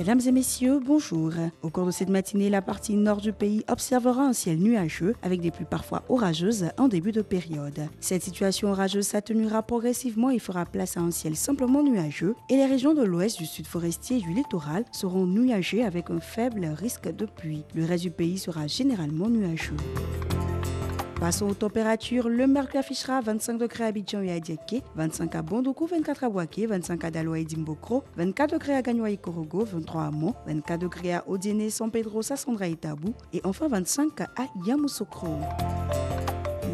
Mesdames et messieurs, bonjour. Au cours de cette matinée, la partie nord du pays observera un ciel nuageux avec des pluies parfois orageuses en début de période. Cette situation orageuse s'atténuera progressivement et fera place à un ciel simplement nuageux et les régions de l'ouest, du sud forestier et du littoral seront nuagées avec un faible risque de pluie. Le reste du pays sera généralement nuageux. Passons aux températures. Le mercure affichera 25 degrés à Abidjan et à Diaké, 25 à Bondoukou, 24 à Bouaké, 25 à Daloa et Dimbokro, 24 degrés à Gagnoa et Korogo, 23 à Mont, 24 degrés à Odiene, San Pedro, Sassandra et Tabou et enfin 25 à Yamoussoukro.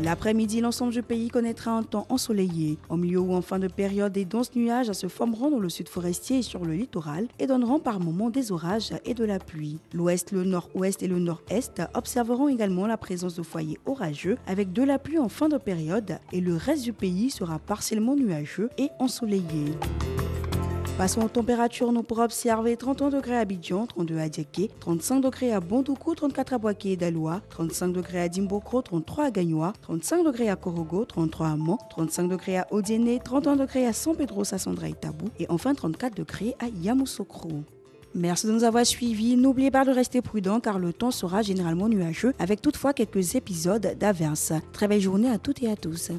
L'après-midi, l'ensemble du pays connaîtra un temps ensoleillé. En milieu ou en fin de période, des denses nuages se formeront dans le sud forestier et sur le littoral et donneront par moments des orages et de la pluie. L'ouest, le nord-ouest et le nord-est observeront également la présence de foyers orageux avec de la pluie en fin de période et le reste du pays sera partiellement nuageux et ensoleillé. Passons aux températures, nous pourrons observer 31 degrés à Abidjan, 32 à Diaké, 35 degrés à Bondoukou, 34 à Bouaké et Daloa, 35 degrés à Dimbokro, 33 à Gagnoa, 35 degrés à Korogo, 33 à Mont, 35 degrés à Odiene, 31 degrés à San Pedro, Sassandra et Tabou et enfin 34 degrés à Yamoussoukro. Merci de nous avoir suivis. N'oubliez pas de rester prudent car le temps sera généralement nuageux avec toutefois quelques épisodes d'averses. Très belle journée à toutes et à tous.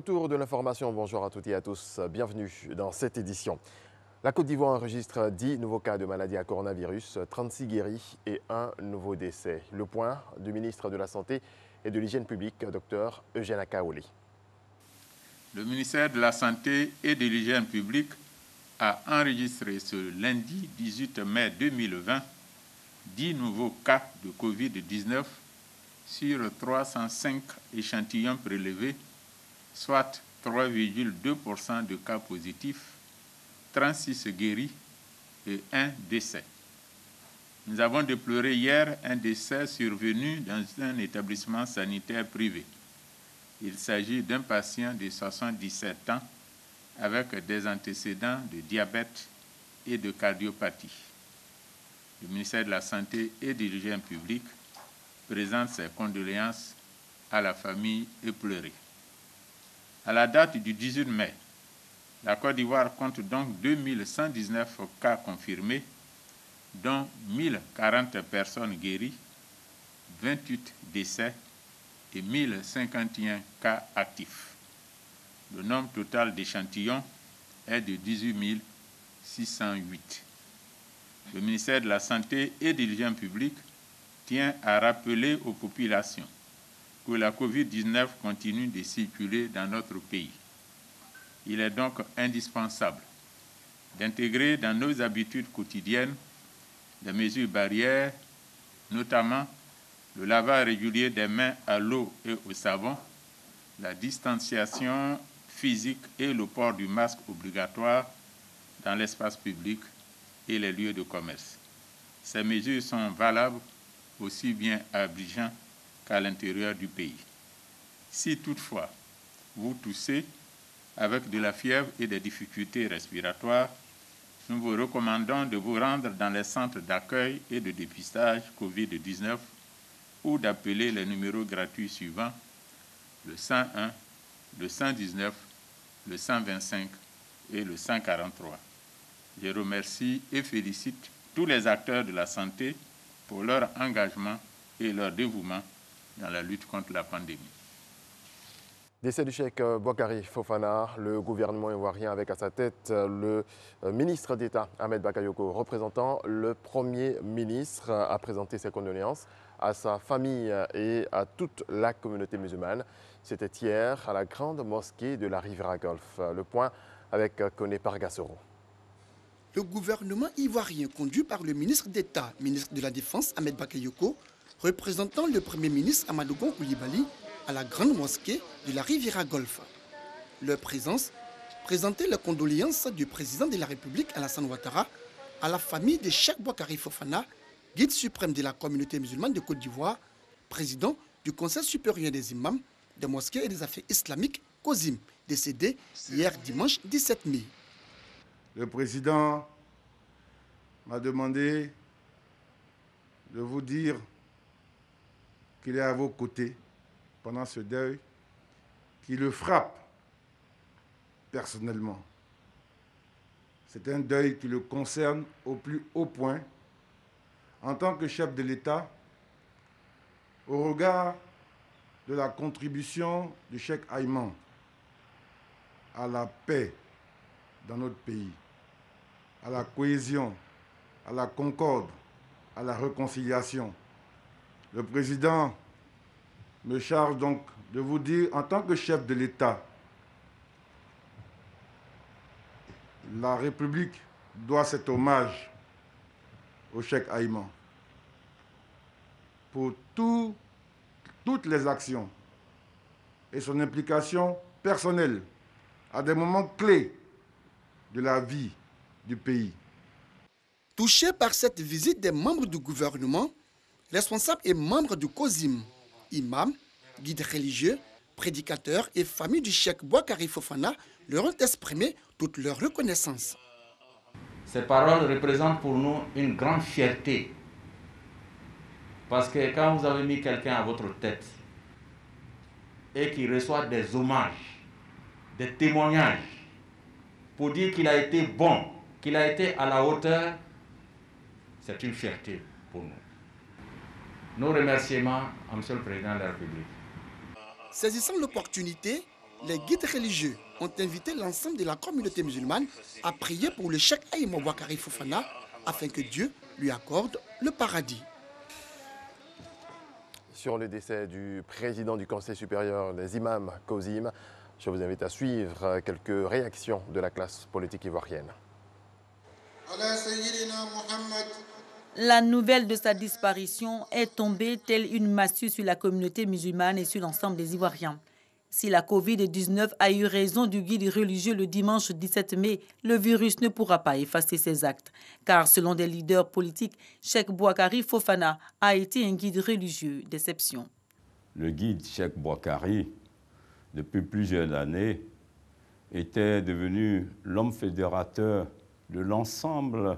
Retour de l'information, bonjour à toutes et à tous, bienvenue dans cette édition. La Côte d'Ivoire enregistre 10 nouveaux cas de maladie à coronavirus, 36 guéris et un nouveau décès. Le point du ministre de la Santé et de l'Hygiène publique, Dr Eugène Akaoli. Le ministère de la Santé et de l'Hygiène publique a enregistré ce lundi 18 mai 2020 10 nouveaux cas de Covid-19 sur 305 échantillons prélevés, soit 3,2% de cas positifs, 36 guéris et un décès. Nous avons déploré hier un décès survenu dans un établissement sanitaire privé. Il s'agit d'un patient de 77 ans avec des antécédents de diabète et de cardiopathie. Le ministère de la Santé et de l'Hygiène publique présente ses condoléances à la famille éplorée. À la date du 18 mai, la Côte d'Ivoire compte donc 2119 cas confirmés, dont 1040 personnes guéries, 28 décès et 1051 cas actifs. Le nombre total d'échantillons est de 18 608. Le ministère de la Santé et de l'Hygiène publique tient à rappeler aux populations que la COVID-19 continue de circuler dans notre pays. Il est donc indispensable d'intégrer dans nos habitudes quotidiennes des mesures barrières, notamment le lavage régulier des mains à l'eau et au savon, la distanciation physique et le port du masque obligatoire dans l'espace public et les lieux de commerce. Ces mesures sont valables aussi bien à Abidjan qu'à l'intérieur du pays. Si toutefois vous toussez avec de la fièvre et des difficultés respiratoires, nous vous recommandons de vous rendre dans les centres d'accueil et de dépistage COVID-19 ou d'appeler les numéros gratuits suivants, le 101, le 119, le 125 et le 143. Je remercie et félicite tous les acteurs de la santé pour leur engagement et leur dévouement dans la lutte contre la pandémie. Décès du cheikh Boakari Fofana, le gouvernement ivoirien avec à sa tête le ministre d'État Ahmed Bakayoko, représentant le Premier ministre, a présenté ses condoléances à sa famille et à toute la communauté musulmane. C'était hier à la grande mosquée de la Riviera Golf. Le point avec Koné Pargassoro. Le gouvernement ivoirien conduit par le ministre d'État, ministre de la Défense Ahmed Bakayoko, représentant le Premier ministre Amadou Gon Coulibaly, à la grande mosquée de la Riviera Golf. Leur présence présentait les condoléances du président de la République Alassane Ouattara à la famille de Cheikh Boakari Fofana, guide suprême de la communauté musulmane de Côte d'Ivoire, président du Conseil supérieur des imams, des mosquées et des affaires islamiques, COSIM, décédé hier dimanche 17 mai. Le président m'a demandé de vous dire qu'il est à vos côtés pendant ce deuil qui le frappe personnellement. C'est un deuil qui le concerne au plus haut point en tant que chef de l'État au regard de la contribution du cheikh Ayman à la paix dans notre pays, à la cohésion, à la concorde, à la réconciliation. Le président me charge donc de vous dire, en tant que chef de l'État, la République doit cet hommage au cheikh Ayman pour toutes les actions et son implication personnelle à des moments clés de la vie du pays. Touchés par cette visite des membres du gouvernement, responsables et membres du COSIM, imams, guides religieux, prédicateurs et familles du cheikh Boakari Fofana leur ont exprimé toute leur reconnaissance. Ces paroles représentent pour nous une grande fierté. Parce que quand vous avez mis quelqu'un à votre tête et qu'il reçoit des hommages, des témoignages, pour dire qu'il a été bon, qu'il a été à la hauteur, c'est une fierté pour nous. Nos remerciements à M. le Président de la République. Saisissant l'opportunité, les guides religieux ont invité l'ensemble de la communauté musulmane à prier pour le cheikh Ayman Boakari Fofana afin que Dieu lui accorde le paradis. Sur le décès du président du Conseil supérieur des imams, COSIM, je vous invite à suivre quelques réactions de la classe politique ivoirienne. La nouvelle de sa disparition est tombée telle une massue sur la communauté musulmane et sur l'ensemble des Ivoiriens. Si la Covid-19 a eu raison du guide religieux le dimanche 17 mai, le virus ne pourra pas effacer ses actes. Car selon des leaders politiques, Cheikh Boakari Fofana a été un guide religieux d'exception. Le guide Cheikh Boakari, depuis plusieurs années, était devenu l'homme fédérateur de l'ensemble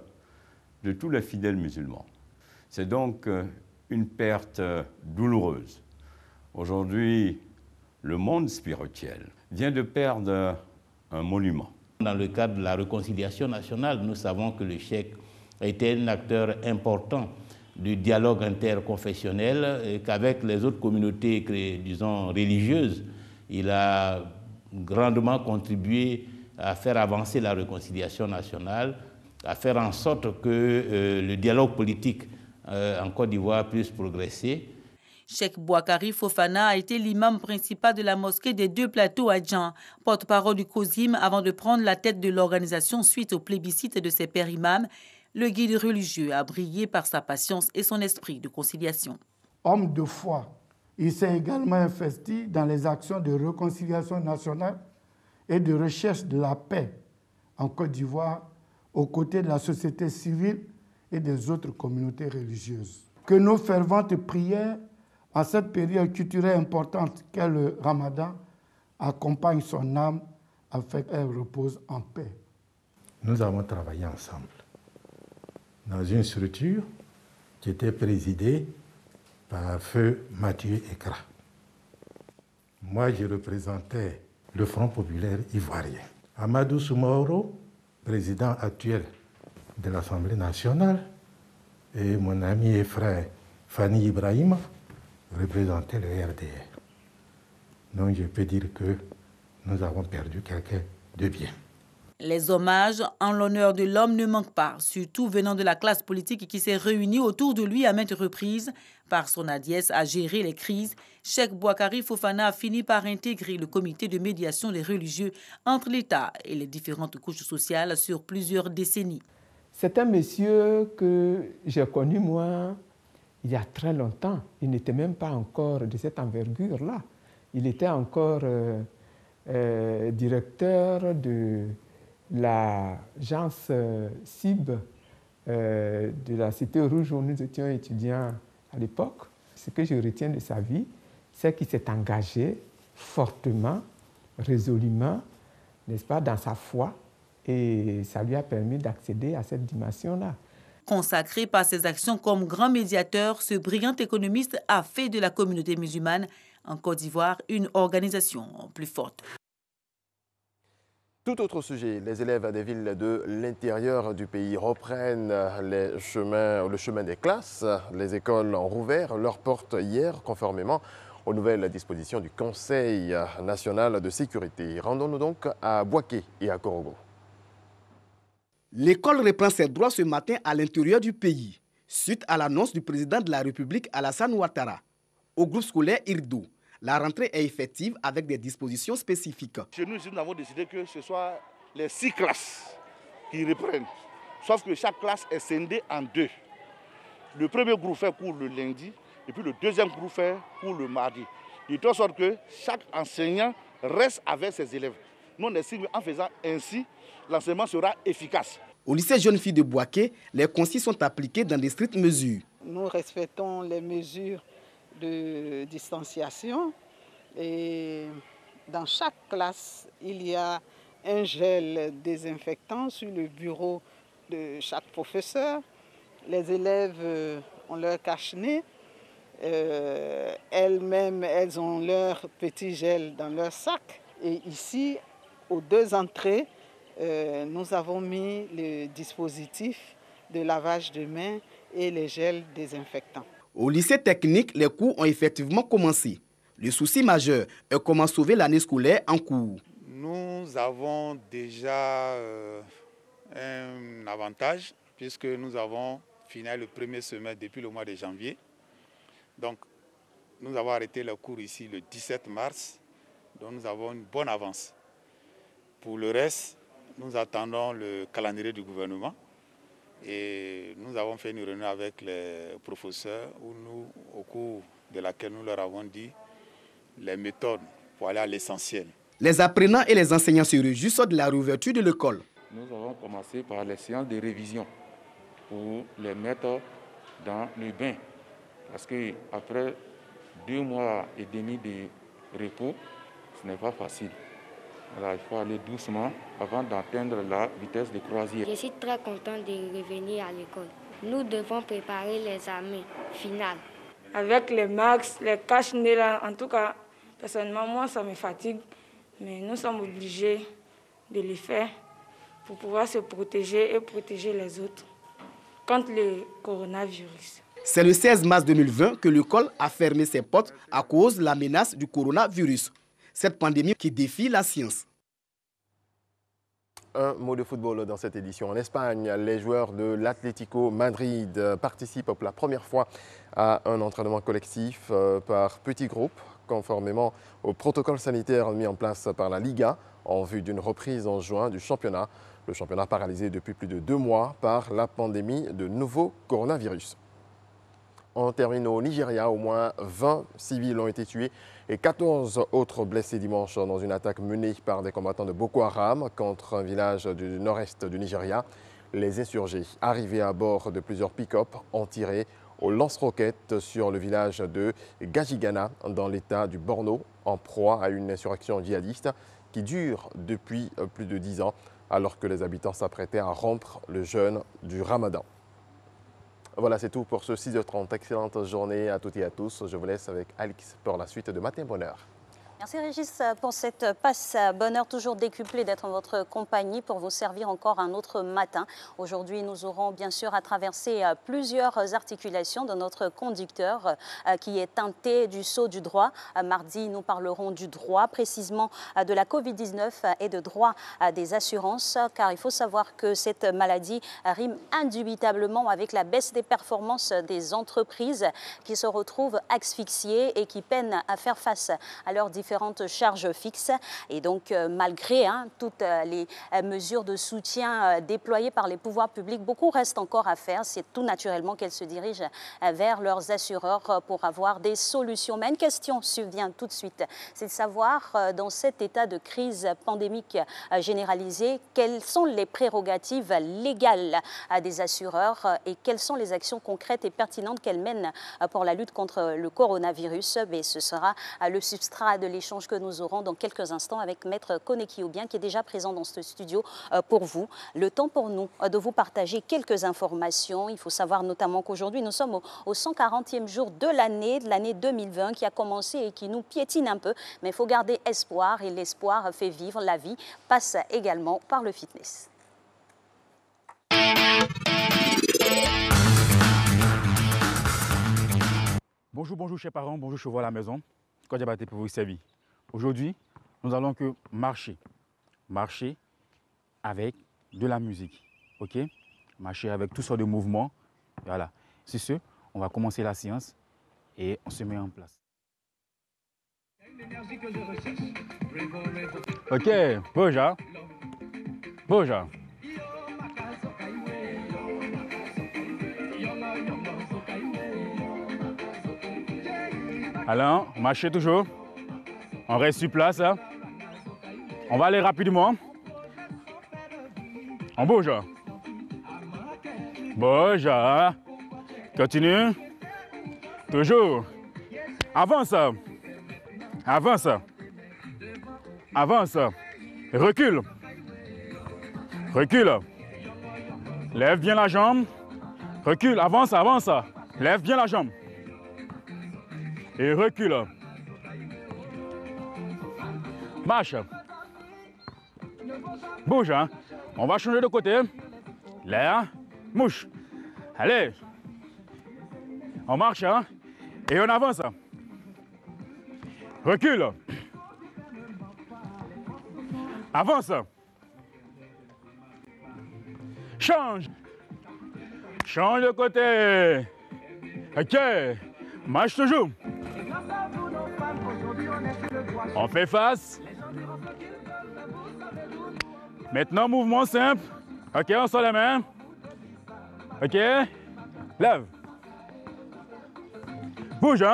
de tous les fidèles musulmans. C'est donc une perte douloureuse. Aujourd'hui, le monde spirituel vient de perdre un monument. Dans le cadre de la réconciliation nationale, nous savons que le cheikh a été un acteur important du dialogue interconfessionnel et qu'avec les autres communautés, disons, religieuses, il a grandement contribué à faire avancer la réconciliation nationale, à faire en sorte que le dialogue politique en Côte d'Ivoire puisse progresser. Cheikh Boakari Fofana a été l'imam principal de la mosquée des Deux Plateaux à Djan, porte-parole du COSIM avant de prendre la tête de l'organisation suite au plébiscite de ses pères imams. Le guide religieux a brillé par sa patience et son esprit de conciliation. Homme de foi, il s'est également investi dans les actions de réconciliation nationale et de recherche de la paix en Côte d'Ivoire, aux côtés de la société civile et des autres communautés religieuses. Que nos ferventes prières en cette période culturelle importante qu'est le Ramadan accompagnent son âme afin qu'elle repose en paix. Nous avons travaillé ensemble dans une structure qui était présidée par Feu Mathieu Ekra. Moi, je représentais le Front populaire ivoirien. Amadou Soumaoro, président actuel de l'Assemblée nationale, et mon ami et frère Fanny Ibrahima représentaient le RDR. Donc je peux dire que nous avons perdu quelqu'un de bien. Les hommages en l'honneur de l'homme ne manquent pas, surtout venant de la classe politique qui s'est réunie autour de lui à maintes reprises. Par son hardiesse à gérer les crises, Cheikh Boakari Fofana a fini par intégrer le comité de médiation des religieux entre l'État et les différentes couches sociales sur plusieurs décennies. C'est un monsieur que j'ai connu, moi, il y a très longtemps. Il n'était même pas encore de cette envergure-là. Il était encore directeur de l'agence CIB de la Cité Rouge où nous étions étudiants à l'époque. Ce que je retiens de sa vie, c'est qu'il s'est engagé fortement, résolument, n'est-ce pas, dans sa foi, et ça lui a permis d'accéder à cette dimension-là. Consacré par ses actions comme grand médiateur, ce brillant économiste a fait de la communauté musulmane en Côte d'Ivoire une organisation plus forte. Tout autre sujet, les élèves des villes de l'intérieur du pays reprennent le chemin des classes. Les écoles ont rouvert leurs portes hier, conformément aux nouvelles dispositions du Conseil national de sécurité. Rendons-nous donc à Boaké et à Korogo. L'école reprend ses droits ce matin à l'intérieur du pays, suite à l'annonce du président de la République Alassane Ouattara. Au groupe scolaire Irdo, la rentrée est effective avec des dispositions spécifiques. Chez nous, nous avons décidé que ce soit les 6 classes qui reprennent. Sauf que chaque classe est scindée en 2. Le premier groupe fait cours le lundi et puis le deuxième groupe fait cours le mardi. De telle sorte que chaque enseignant reste avec ses élèves. Nous, on estime qu'en faisant ainsi, l'enseignement sera efficace. Au lycée Jeune Fille de Boaké, les consignes sont appliquées dans des strictes mesures. Nous respectons les mesures de distanciation et dans chaque classe, il y a un gel désinfectant sur le bureau de chaque professeur. Les élèves ont leur cache-nez. Elles-mêmes, elles ont leur petit gel dans leur sac. Et ici, aux 2 entrées, nous avons mis le dispositif de lavage de mains et les gels désinfectants. Au lycée technique, les cours ont effectivement commencé. Le souci majeur est comment sauver l'année scolaire en cours. Nous avons déjà un avantage puisque nous avons fini le premier semestre depuis le mois de janvier. Donc, nous avons arrêté le cours ici le 17 mars. Donc, nous avons une bonne avance. Pour le reste, nous attendons le calendrier du gouvernement. Et nous avons fait une réunion avec les professeurs au cours de laquelle nous leur avons dit les méthodes pour aller à l'essentiel. Les apprenants et les enseignants se réjouissent de la réouverture de l'école. Nous avons commencé par les séances de révision pour les mettre dans le bain. Parce qu'après 2 mois et demi de repos, ce n'est pas facile. Alors, il faut aller doucement avant d'atteindre la vitesse de croisière. Je suis très content de revenir à l'école. Nous devons préparer les examens finales. Avec les masques, les cache-nez là, en tout cas, personnellement, moi, ça me fatigue. Mais nous sommes obligés de les faire pour pouvoir se protéger et protéger les autres contre le coronavirus. C'est le 16 mars 2020 que l'école a fermé ses portes à cause de la menace du coronavirus. Cette pandémie qui défie la science. Un mot de football dans cette édition. En Espagne, les joueurs de l'Atlético Madrid participent pour la première fois à un entraînement collectif par petits groupes, conformément au protocole sanitaire mis en place par la Liga en vue d'une reprise en juin du championnat. Le championnat paralysé depuis plus de 2 mois par la pandémie de nouveau coronavirus. On termine au Nigeria, au moins 20 civils ont été tués et 14 autres blessés dimanche dans une attaque menée par des combattants de Boko Haram contre un village du nord-est du Nigeria. Les insurgés, arrivés à bord de plusieurs pick-up, ont tiré au lance-roquettes sur le village de Gajigana dans l'état du Borno, en proie à une insurrection djihadiste qui dure depuis plus de 10 ans, alors que les habitants s'apprêtaient à rompre le jeûne du Ramadan. Voilà, c'est tout pour ce 6h30. Excellente journée à toutes et à tous. Je vous laisse avec Alix pour la suite de Matin Bonheur. Merci Régis pour cette passe. Bonheur toujours décuplé d'être en votre compagnie pour vous servir encore un autre matin. Aujourd'hui, nous aurons bien sûr à traverser plusieurs articulations de notre conducteur qui est teinté du sceau du droit. Mardi, nous parlerons du droit, précisément de la Covid-19 et de droit des assurances, car il faut savoir que cette maladie rime indubitablement avec la baisse des performances des entreprises qui se retrouvent asphyxiées et qui peinent à faire face à leurs différentes charges fixes. Et donc, malgré toutes les mesures de soutien déployées par les pouvoirs publics, beaucoup reste encore à faire. C'est tout naturellement qu'elles se dirigent vers leurs assureurs pour avoir des solutions. Mais une question survient tout de suite, c'est de savoir, dans cet état de crise pandémique généralisée, quelles sont les prérogatives légales des assureurs et quelles sont les actions concrètes et pertinentes qu'elles mènent pour la lutte contre le coronavirus. Mais ce sera le substrat de l'échange que nous aurons dans quelques instants avec Maître Koné-Kiobien qui est déjà présent dans ce studio pour vous. Le temps pour nous de vous partager quelques informations. Il faut savoir notamment qu'aujourd'hui nous sommes au 140e jour de l'année 2020 qui a commencé et qui nous piétine un peu. Mais il faut garder espoir et l'espoir fait vivre. La vie passe également par le fitness. Bonjour chers parents, bonjour chevaux à la maison. Kodiabaté pour vous servir. Aujourd'hui, nous allons que marcher avec de la musique, ok? Marcher avec toutes sortes de mouvements, voilà. C'est ce, on va commencer la séance et on se met en place. Ok, Boja. Alors, marchez toujours. On reste sur place. On va aller rapidement. On bouge. Bouge. Continue. Toujours. Avance. Avance. Avance. Recule. Recule. Lève bien la jambe. Recule. Avance, avance. Lève bien la jambe. Et recule. Marche. Bouge. On va changer de côté. Là. Mouche. Allez. On marche. Et on avance. Recule. Avance. Change. Change de côté. Ok. Marche toujours. On fait face. Maintenant, mouvement simple. Ok, on sort les mains. Ok. Lève. Bouge,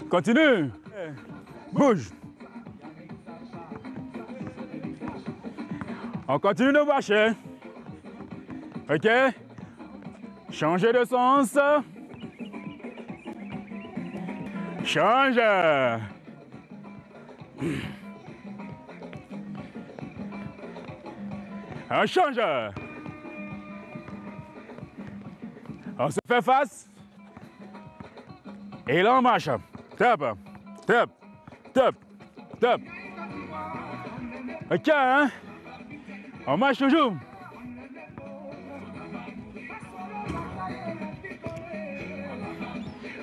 Continue. Bouge. On continue de marcher. Ok. Changer de sens. Change. On change. On se fait face. Et là on marche. Top, top, top, top. Ok, on marche toujours.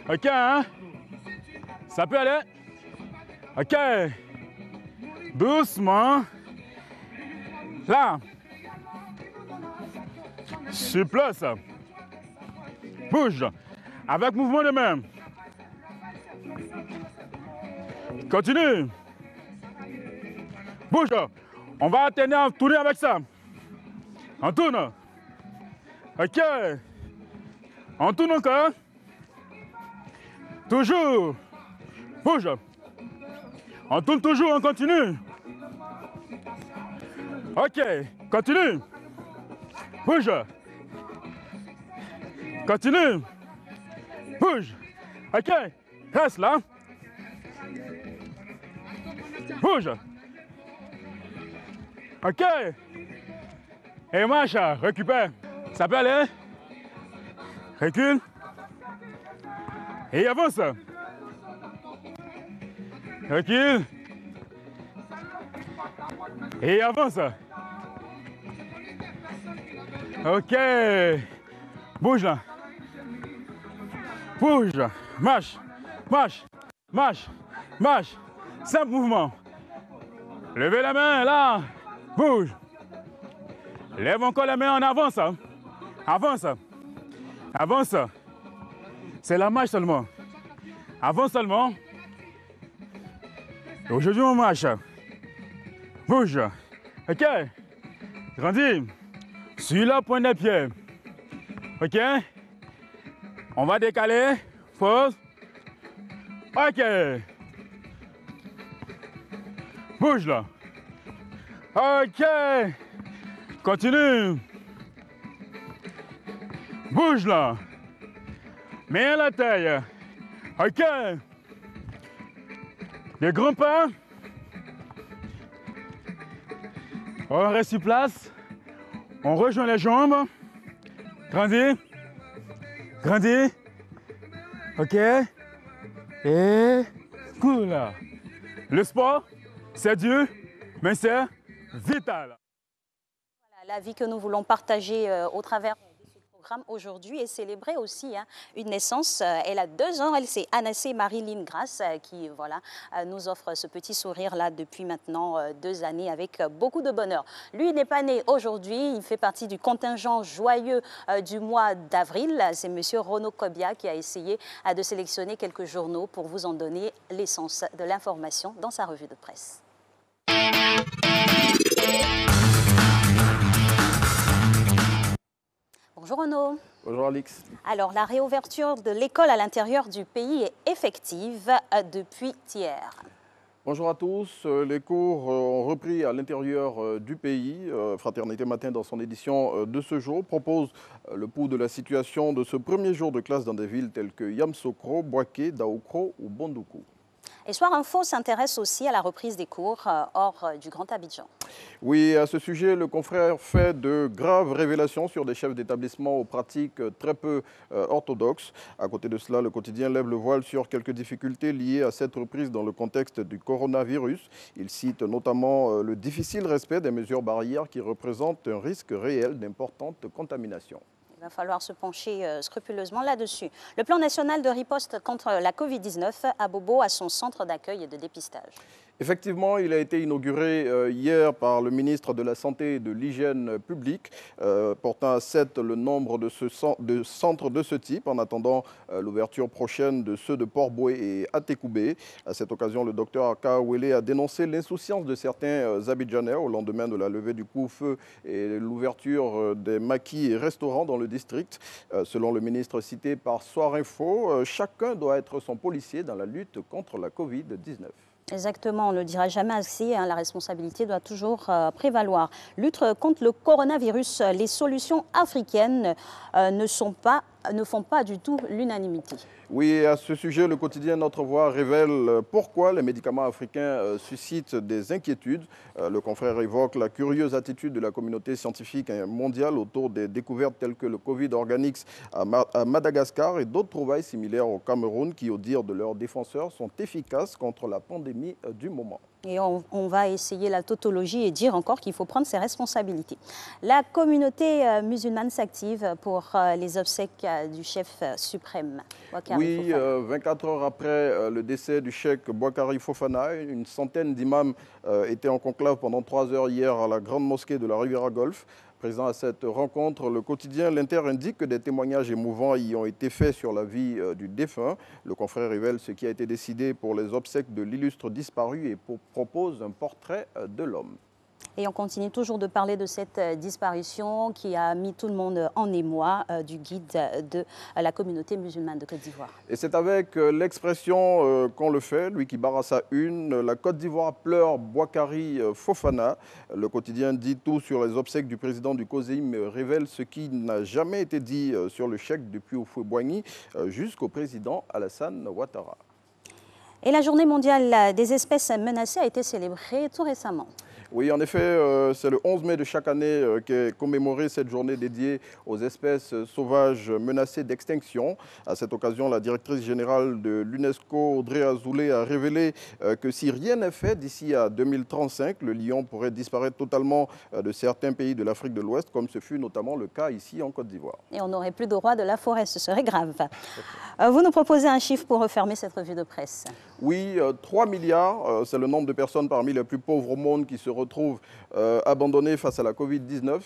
Ok, ça peut aller. Ok. Doucement. Là. Sur place. Bouge. Avec mouvement de main. Continue. Bouge. On va alterner à tourner avec ça. On tourne. Ok. On tourne encore. Toujours. Bouge. On tourne toujours, on continue. Ok, continue. Bouge. Continue. Bouge. Ok, reste là. Bouge. Ok. Et marche, récupère. Ça peut aller. Recule. Et avance. Recule. Et avance. Ok. Bouge là. Bouge. Marche. Marche. Marche. Marche. Simple mouvement. Levez la main là. Bouge. Lève encore la main en avance. Avance. Avance. C'est la marche seulement. Avance seulement. Aujourd'hui, on marche. Bouge. OK. Grandis. Sur la pointe des pieds. OK. On va décaler. Pause. OK. Bouge là. OK. Continue. Bouge là. Mets à la taille. OK. Des grands pas. On reste sur place. On rejoint les jambes. Grandis. Grandis. OK. Et cool. Le sport, c'est dur, mais c'est vital. Voilà, la vie que nous voulons partager au travers de ce programme aujourd'hui et célébrer aussi une naissance. Elle a 2 ans, elle c'est Anassé Marie-Line Grasse qui voilà, nous offre ce petit sourire-là depuis maintenant 2 années avec beaucoup de bonheur. Lui n'est pas né aujourd'hui, il fait partie du contingent joyeux du mois d'avril. C'est monsieur Renaud Kobia qui a essayé de sélectionner quelques journaux pour vous en donner l'essence de l'information dans sa revue de presse. Bonjour Renaud. Bonjour Alix. Alors, la réouverture de l'école à l'intérieur du pays est effective depuis hier. Bonjour à tous. Les cours ont repris à l'intérieur du pays. Fraternité Matin, dans son édition de ce jour, propose le pouls de la situation de ce premier jour de classe dans des villes telles que Yamsokro, Boaké, Daoukro ou Bondoukou. Et Soir Info s'intéresse aussi à la reprise des cours hors du Grand Abidjan. Oui, à ce sujet, le confrère fait de graves révélations sur des chefs d'établissement aux pratiques très peu orthodoxes. À côté de cela, le quotidien lève le voile sur quelques difficultés liées à cette reprise dans le contexte du coronavirus. Il cite notamment le difficile respect des mesures barrières qui représentent un risque réel d'importante contamination. Il va falloir se pencher scrupuleusement là-dessus. Le plan national de riposte contre la Covid-19 à Bobo a son centre d'accueil et de dépistage. Effectivement, il a été inauguré hier par le ministre de la Santé et de l'Hygiène publique, portant à 7 le nombre de centres de ce type, en attendant l'ouverture prochaine de ceux de Port-Boué et Atekoubé. À cette occasion, le docteur Aka Ouele a dénoncé l'insouciance de certains Abidjanais au lendemain de la levée du couvre-feu et l'ouverture des maquis et restaurants dans le district. Selon le ministre cité par Soir Info, chacun doit être son policier dans la lutte contre la Covid-19. Exactement, on ne le dira jamais assez, la responsabilité doit toujours prévaloir. Lutte contre le coronavirus, les solutions africaines ne font pas du tout l'unanimité. Oui, à ce sujet, le quotidien Notre Voix révèle pourquoi les médicaments africains suscitent des inquiétudes. Le confrère évoque la curieuse attitude de la communauté scientifique mondiale autour des découvertes telles que le Covid organique à Madagascar et d'autres trouvailles similaires au Cameroun qui, au dire de leurs défenseurs, sont efficaces contre la pandémie du moment. Et on va essayer la tautologie et dire encore qu'il faut prendre ses responsabilités. La communauté musulmane s'active pour les obsèques du chef suprême. Oui, 24 heures après le décès du cheikh Boakari Fofana, une centaine d'imams étaient en conclave pendant 3 heures hier à la grande mosquée de la Riviera Golfe. Présent à cette rencontre, le quotidien L'Inter indique que des témoignages émouvants y ont été faits sur la vie du défunt. Le confrère révèle ce qui a été décidé pour les obsèques de l'illustre disparu et propose un portrait de l'homme. Et on continue toujours de parler de cette disparition qui a mis tout le monde en émoi du guide de la communauté musulmane de Côte d'Ivoire. Et c'est avec l'expression qu'on le fait, lui qui barre à sa une, la Côte d'Ivoire pleure Boakari Fofana. Le quotidien dit tout sur les obsèques du président du COSEIM, mais révèle ce qui n'a jamais été dit sur le cheikh depuis Houphouët-Boigny jusqu'au président Alassane Ouattara. Et la journée mondiale des espèces menacées a été célébrée tout récemment. Oui, en effet, c'est le 11 mai de chaque année qu'est commémorée cette journée dédiée aux espèces sauvages menacées d'extinction. À cette occasion, la directrice générale de l'UNESCO, Audrey Azoulay, a révélé que si rien n'est fait d'ici à 2035, le lion pourrait disparaître totalement de certains pays de l'Afrique de l'Ouest, comme ce fut notamment le cas ici en Côte d'Ivoire. Et on n'aurait plus de roi de la forêt, ce serait grave. Vous nous proposez un chiffre pour refermer cette revue de presse. Oui, 3 milliards, c'est le nombre de personnes parmi les plus pauvres au monde qui se retrouvent abandonnées face à la Covid-19.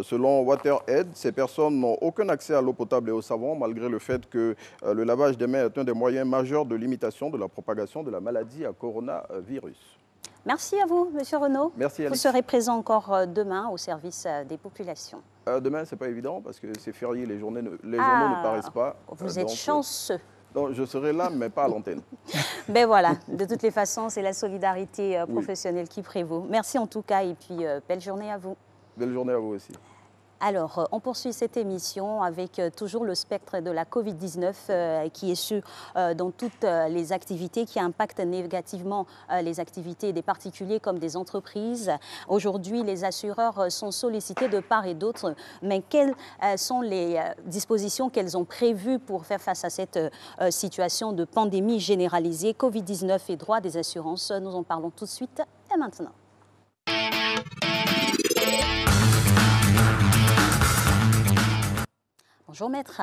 Selon WaterAid, ces personnes n'ont aucun accès à l'eau potable et au savon, malgré le fait que le lavage des mains est un des moyens majeurs de limitation de la propagation de la maladie à coronavirus. Merci à vous, Monsieur Renaud. Merci, Alice. Vous serez présent encore demain au service des populations. Demain, ce n'est pas évident parce que c'est férié, les journaux ne paraissent pas. Vous êtes chanceux. Donc, je serai là, mais pas à l'antenne. Ben voilà, de toutes les façons, c'est la solidarité professionnelle qui prévaut. Merci en tout cas et puis belle journée à vous. Belle journée à vous aussi. Alors, on poursuit cette émission avec toujours le spectre de la Covid-19 qui est su dans toutes les activités, qui impactent négativement les activités des particuliers comme des entreprises. Aujourd'hui, les assureurs sont sollicités de part et d'autre, mais quelles sont les dispositions qu'elles ont prévues pour faire face à cette situation de pandémie généralisée, Covid-19 et droit des assurances? Nous en parlons tout de suite et maintenant. Bonjour maître.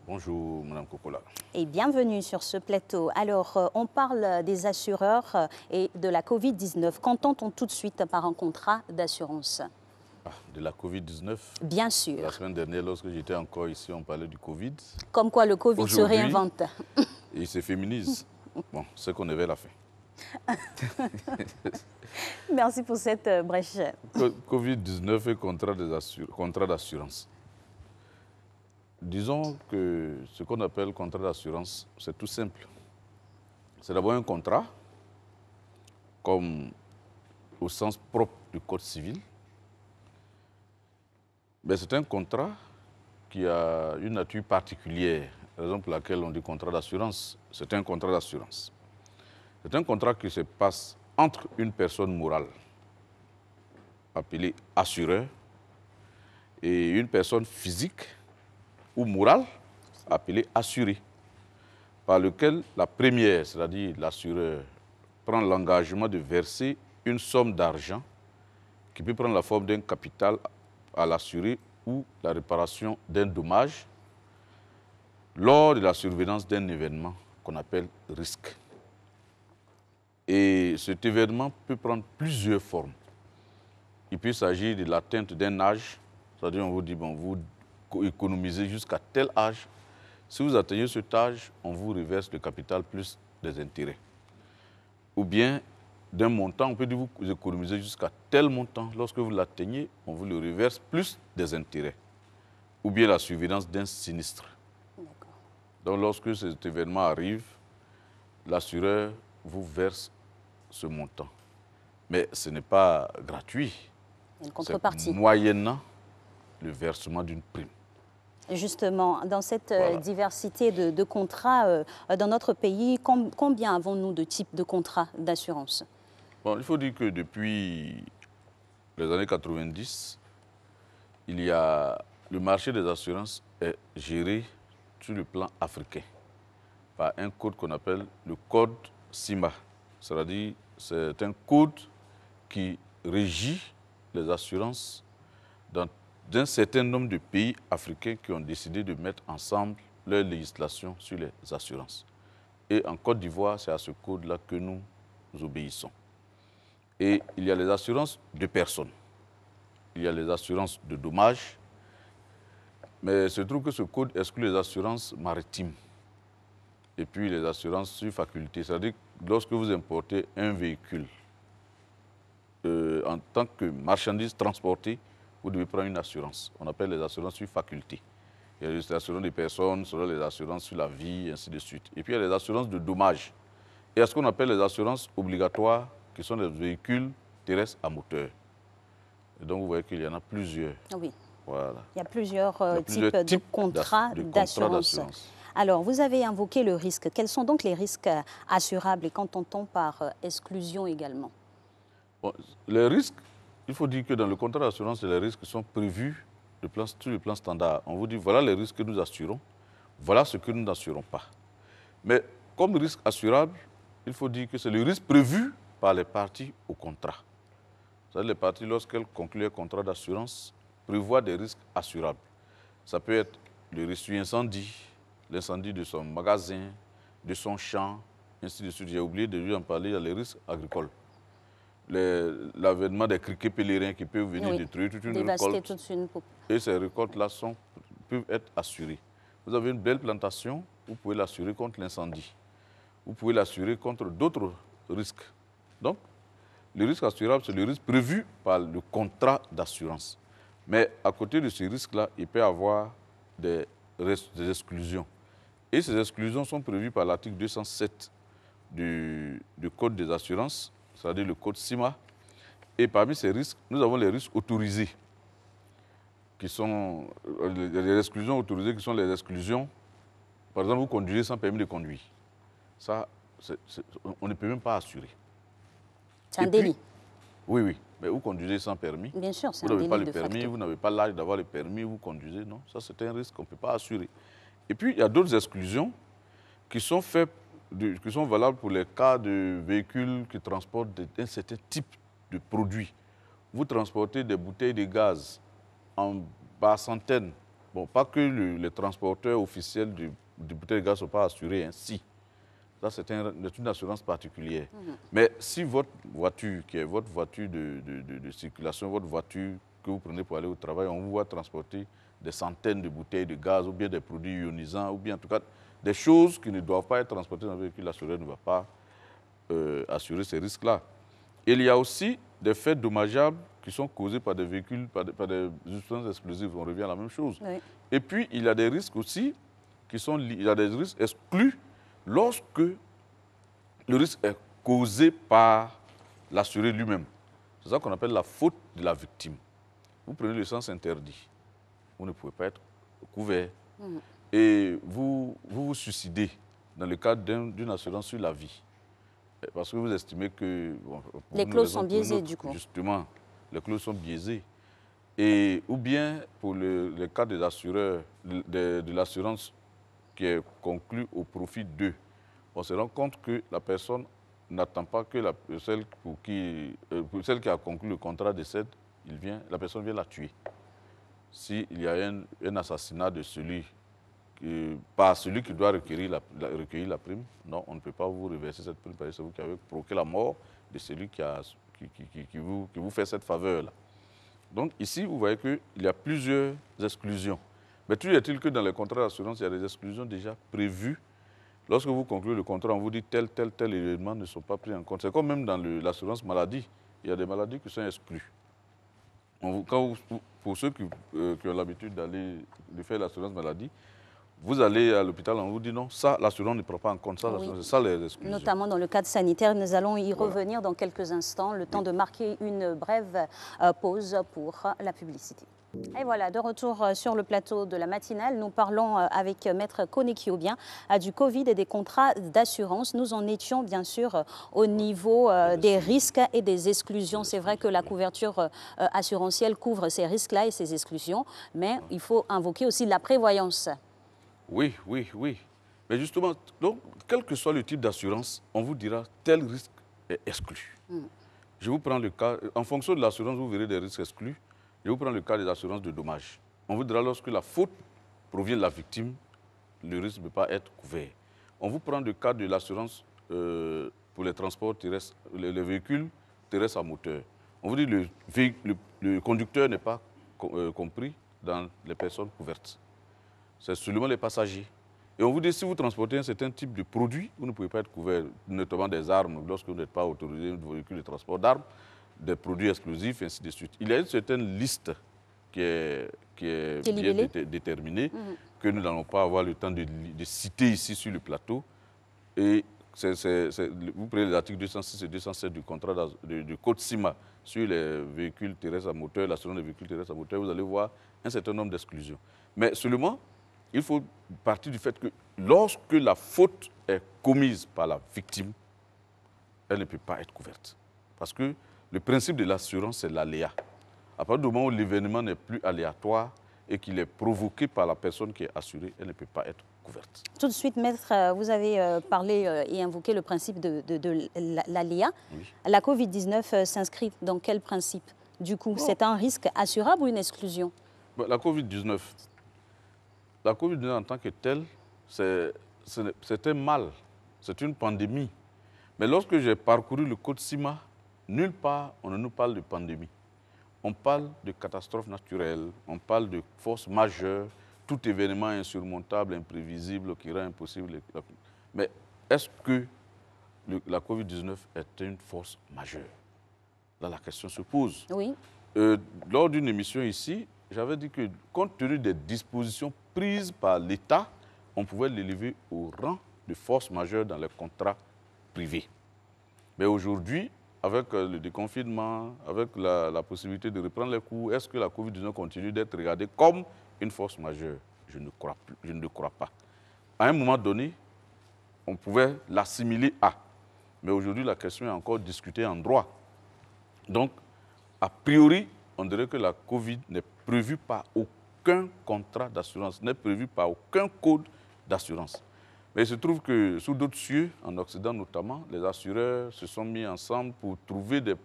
Bonjour Madame Kokola. Et bienvenue sur ce plateau. Alors, on parle des assureurs et de la Covid-19. Qu'entend-on tout de suite par un contrat d'assurance? De la Covid-19? Bien sûr. La semaine dernière, lorsque j'étais encore ici, on parlait du Covid. Comme quoi le Covid se réinvente. Et il se féminise. Bon, c'est qu'on avait la fin. Merci pour cette brèche. Covid-19 et contrat d'assurance. Disons que ce qu'on appelle contrat d'assurance, c'est tout simple. C'est d'abord un contrat, comme au sens propre du Code civil. Mais c'est un contrat qui a une nature particulière, raison pour laquelle on dit contrat d'assurance. C'est un contrat d'assurance. C'est un contrat qui se passe entre une personne morale, appelée assureur, et une personne physique, ou morale, appelée assurée, par lequel la première, c'est-à-dire l'assureur, prend l'engagement de verser une somme d'argent qui peut prendre la forme d'un capital à l'assuré ou la réparation d'un dommage lors de la survenance d'un événement qu'on appelle risque. Et cet événement peut prendre plusieurs formes. Il peut s'agir de l'atteinte d'un âge, c'est-à-dire on vous dit, bon, vous économiser jusqu'à tel âge. Si vous atteignez cet âge, on vous reverse le capital plus des intérêts. Ou bien, d'un montant, on peut dire vous économisez jusqu'à tel montant. Lorsque vous l'atteignez, on vous le reverse plus des intérêts. Ou bien la survenance d'un sinistre. Donc, lorsque cet événement arrive, l'assureur vous verse ce montant. Mais ce n'est pas gratuit. Une contrepartie. C'est moyennant le versement d'une prime. Justement, dans cette diversité de contrats dans notre pays, combien avons-nous de types de contrats d'assurance? Bon, il faut dire que depuis les années 90, le marché des assurances est géré sur le plan africain par un code qu'on appelle le code CIMA. C'est-à-dire c'est un code qui régit les assurances d'un certain nombre de pays africains qui ont décidé de mettre ensemble leur législation sur les assurances. Et en Côte d'Ivoire, c'est à ce code-là que nous obéissons. Et il y a les assurances de personnes, il y a les assurances de dommages, mais il se trouve que ce code exclut les assurances maritimes et puis les assurances sur faculté. C'est-à-dire que lorsque vous importez un véhicule en tant que marchandise transportée, vous devez prendre une assurance. On appelle les assurances sur faculté. Il y a les assurances des personnes, les assurances sur la vie, et ainsi de suite. Et puis il y a les assurances de dommages. Et il y a ce qu'on appelle les assurances obligatoires, qui sont les véhicules terrestres à moteur. Et donc vous voyez qu'il y en a plusieurs. Oui. Voilà. Il y a plusieurs types de contrats d'assurance. Alors, vous avez invoqué le risque. Quels sont donc les risques assurables et qu'entend-on par exclusion également? Bon, les risques, il faut dire que dans le contrat d'assurance, les risques sont prévus sur le plan standard. On vous dit, voilà les risques que nous assurons, voilà ce que nous n'assurons pas. Mais comme risque assurable, il faut dire que c'est le risque prévu par les parties au contrat. C'est-à-dire les parties, lorsqu'elles concluent un contrat d'assurance, prévoient des risques assurables. Ça peut être le risque incendie, l'incendie de son magasin, de son champ, ainsi de suite. J'ai oublié de lui en parler, il y a les risques agricoles. L'avènement des criquets pèlerins qui peuvent venir détruire toute une récolte. Et ces récoltes-là peuvent être assurées. Vous avez une belle plantation, vous pouvez l'assurer contre l'incendie. Vous pouvez l'assurer contre d'autres risques. Donc, le risque assurable, c'est le risque prévu par le contrat d'assurance. Mais à côté de ces risques-là, il peut y avoir des exclusions. Et ces exclusions sont prévues par l'article 207 du Code des assurances, c'est-à-dire le Code CIMA. Et parmi ces risques, nous avons les risques autorisés, qui sont les exclusions autorisées, qui sont les exclusions. Par exemple, vous conduisez sans permis de conduire. Ça, on ne peut même pas assurer. C'est un délit. Oui, oui. Mais vous conduisez sans permis. Bien sûr, c'est un délit. Vous n'avez pas le permis, vous n'avez pas l'âge d'avoir le permis, vous conduisez. Non, ça c'est un risque qu'on ne peut pas assurer. Et puis, il y a d'autres exclusions qui sont valables pour les cas de véhicules qui transportent un certain type de produits. Vous transportez des bouteilles de gaz en bas centaines. Bon, pas que les transporteurs officiels de bouteilles de gaz ne sont pas assurés ainsi. Ça, c'est une assurance particulière. Mais si votre voiture, qui est votre voiture de circulation, votre voiture que vous prenez pour aller au travail, on vous voit transporter des centaines de bouteilles de gaz ou bien des produits ionisants ou bien en tout cas des choses qui ne doivent pas être transportées dans le véhicule, l'assureur ne va pas assurer ces risques-là. Il y a aussi des faits dommageables qui sont causés par des véhicules, par des substances explosives. On revient à la même chose. Oui. Et puis, il y a des risques aussi il y a des risques exclus lorsque le risque est causé par l'assuré lui-même. C'est ça qu'on appelle la faute de la victime. Vous prenez le sens interdit. Vous ne pouvez pas être couvert. Et vous vous suicidez dans le cadre d'une assurance sur la vie. Parce que vous estimez que... Bon, les clauses sont biaisées, du coup. Justement, les clauses sont biaisées. Et, ou bien, pour le cas des assureurs, de l'assurance qui est conclue au profit d'eux, on se rend compte que la personne n'attend pas que celle qui a conclu le contrat décède, la personne vient la tuer. S'il y a un assassinat de celui qui doit recueillir la prime, non, on ne peut pas vous reverser cette prime parce que c'est vous qui avez provoqué la mort de celui qui vous fait cette faveur-là. Donc ici, vous voyez qu'il y a plusieurs exclusions. Mais toujours est-il que dans les contrats d'assurance, il y a des exclusions déjà prévues. Lorsque vous concluez le contrat, on vous dit tel élément ne sont pas pris en compte. C'est comme même dans l'assurance maladie, il y a des maladies qui sont exclues. Pour ceux qui ont l'habitude de faire l'assurance maladie, vous allez à l'hôpital, on vous dit non, ça, l'assurance ne prend pas en compte ça, oui. C'est ça les exclusions. Notamment dans le cadre sanitaire, nous allons y revenir dans quelques instants, le temps de marquer une brève pause pour la publicité. Et voilà, de retour sur le plateau de la matinale, nous parlons avec Maître Koné-Kiobien du Covid et des contrats d'assurance. Nous en étions bien sûr au niveau des risques et des exclusions. C'est vrai que la couverture assurantielle couvre ces risques-là et ces exclusions, mais il faut invoquer aussi la prévoyance. Oui. Mais justement, donc, quel que soit le type d'assurance, on vous dira tel risque est exclu. Je vous prends le cas, en fonction de l'assurance, vous verrez des risques exclus. Je vous prends le cas des assurances de dommages. On vous dira lorsque la faute provient de la victime, le risque ne peut pas être couvert. On vous prend le cas de l'assurance pour les transports terrestres, les véhicules terrestres à moteur. On vous dit que le conducteur n'est pas compris dans les personnes couvertes. C'est seulement les passagers. Et on vous dit, si vous transportez un certain type de produit, vous ne pouvez pas être couvert, notamment des armes, lorsque vous n'êtes pas autorisé un véhicule de transport d'armes, des produits explosifs, ainsi de suite. Il y a une certaine liste qui est bien déterminée, que nous n'allons pas avoir le temps de citer ici sur le plateau. Et vous prenez les articles 206 et 207 du contrat du Code CIMA sur les véhicules terrestres à moteur, l'assurance des véhicules terrestres à moteur, vous allez voir un certain nombre d'exclusions. Mais seulement, il faut partir du fait que lorsque la faute est commise par la victime, elle ne peut pas être couverte. Parce que Le principe de l'assurance, c'est l'aléa. À partir du moment où l'événement n'est plus aléatoire et qu'il est provoqué par la personne qui est assurée, elle ne peut pas être couverte. Tout de suite, Maître, vous avez parlé et invoqué le principe de l'aléa. Oui. La Covid-19 s'inscrit dans quel principe? Du coup, c'est un risque assurable ou une exclusion? La Covid-19 en tant que telle, c'est un mal, c'est une pandémie. Mais lorsque j'ai parcouru le code CIMA, nulle part on ne nous parle de pandémie. On parle de catastrophes naturelles, on parle de forces majeures, tout événement insurmontable, imprévisible, qui rend impossible. Mais est-ce que la Covid-19 est une force majeure? Là, la question se pose. Oui. Lors d'une émission ici, j'avais dit que, compte tenu des dispositions prises par l'État, on pouvait l'élever au rang de force majeure dans les contrats privés. Mais aujourd'hui, avec le déconfinement, avec la possibilité de reprendre les cours, est-ce que la Covid-19 continue d'être regardée comme une force majeure? Je ne crois pas. À un moment donné, on pouvait l'assimiler à. Mais aujourd'hui, la question est encore discutée en droit. Donc, a priori, on dirait que la Covid n'est prévue par aucun contrat d'assurance, n'est prévue par aucun code d'assurance. Mais il se trouve que sous d'autres cieux, en Occident notamment, les assureurs se sont mis ensemble pour trouver des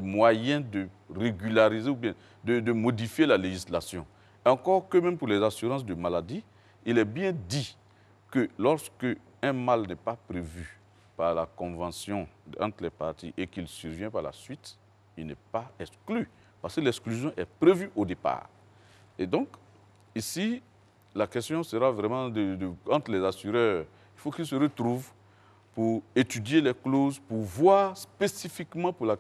moyens de régulariser ou bien de modifier la législation. Et encore que même pour les assurances de maladie, il est bien dit que lorsque un mal n'est pas prévu par la convention entre les parties et qu'il survient par la suite, il n'est pas exclu, parce que l'exclusion est prévue au départ. Et donc, ici, la question sera vraiment entre les assureurs, il faut qu'ils se retrouvent pour étudier les clauses, pour voir spécifiquement pour la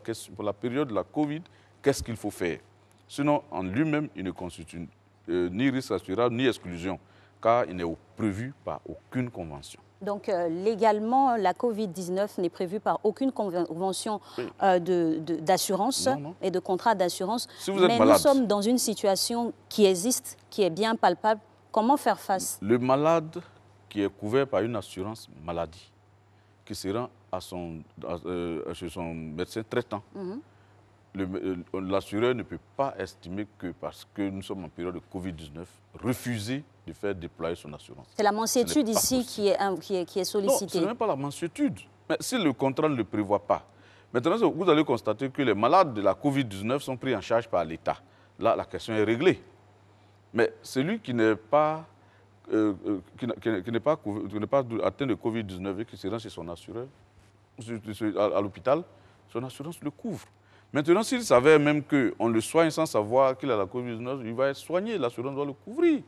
période de la Covid, qu'est-ce qu'il faut faire. Sinon, en lui-même, il ne constitue ni risque assurable, ni exclusion, car il n'est prévu par aucune convention. Donc, légalement, la Covid-19 n'est prévue par aucune convention d'assurance et de contrat d'assurance. Si vous êtes mais malade, nous sommes dans une situation qui existe, qui est bien palpable. Comment faire face? Le malade qui est couvert par une assurance maladie, qui se rend chez son médecin traitant, l'assureur ne peut pas estimer que parce que nous sommes en période de Covid-19, refuser de faire déployer son assurance. C'est la mansuétude ici qui est sollicitée. Non, ce n'est même pas la mansuétude. Mais si le contrat ne le prévoit pas, maintenant vous allez constater que les malades de la Covid-19 sont pris en charge par l'État. Là, la question est réglée. Mais celui qui n'est pas, atteint de Covid-19 et qui se rend chez son assureur, à l'hôpital, son assurance le couvre. Maintenant, s'il savait même qu'on le soigne sans savoir qu'il a la Covid-19, il va être soigné, l'assurance doit le couvrir.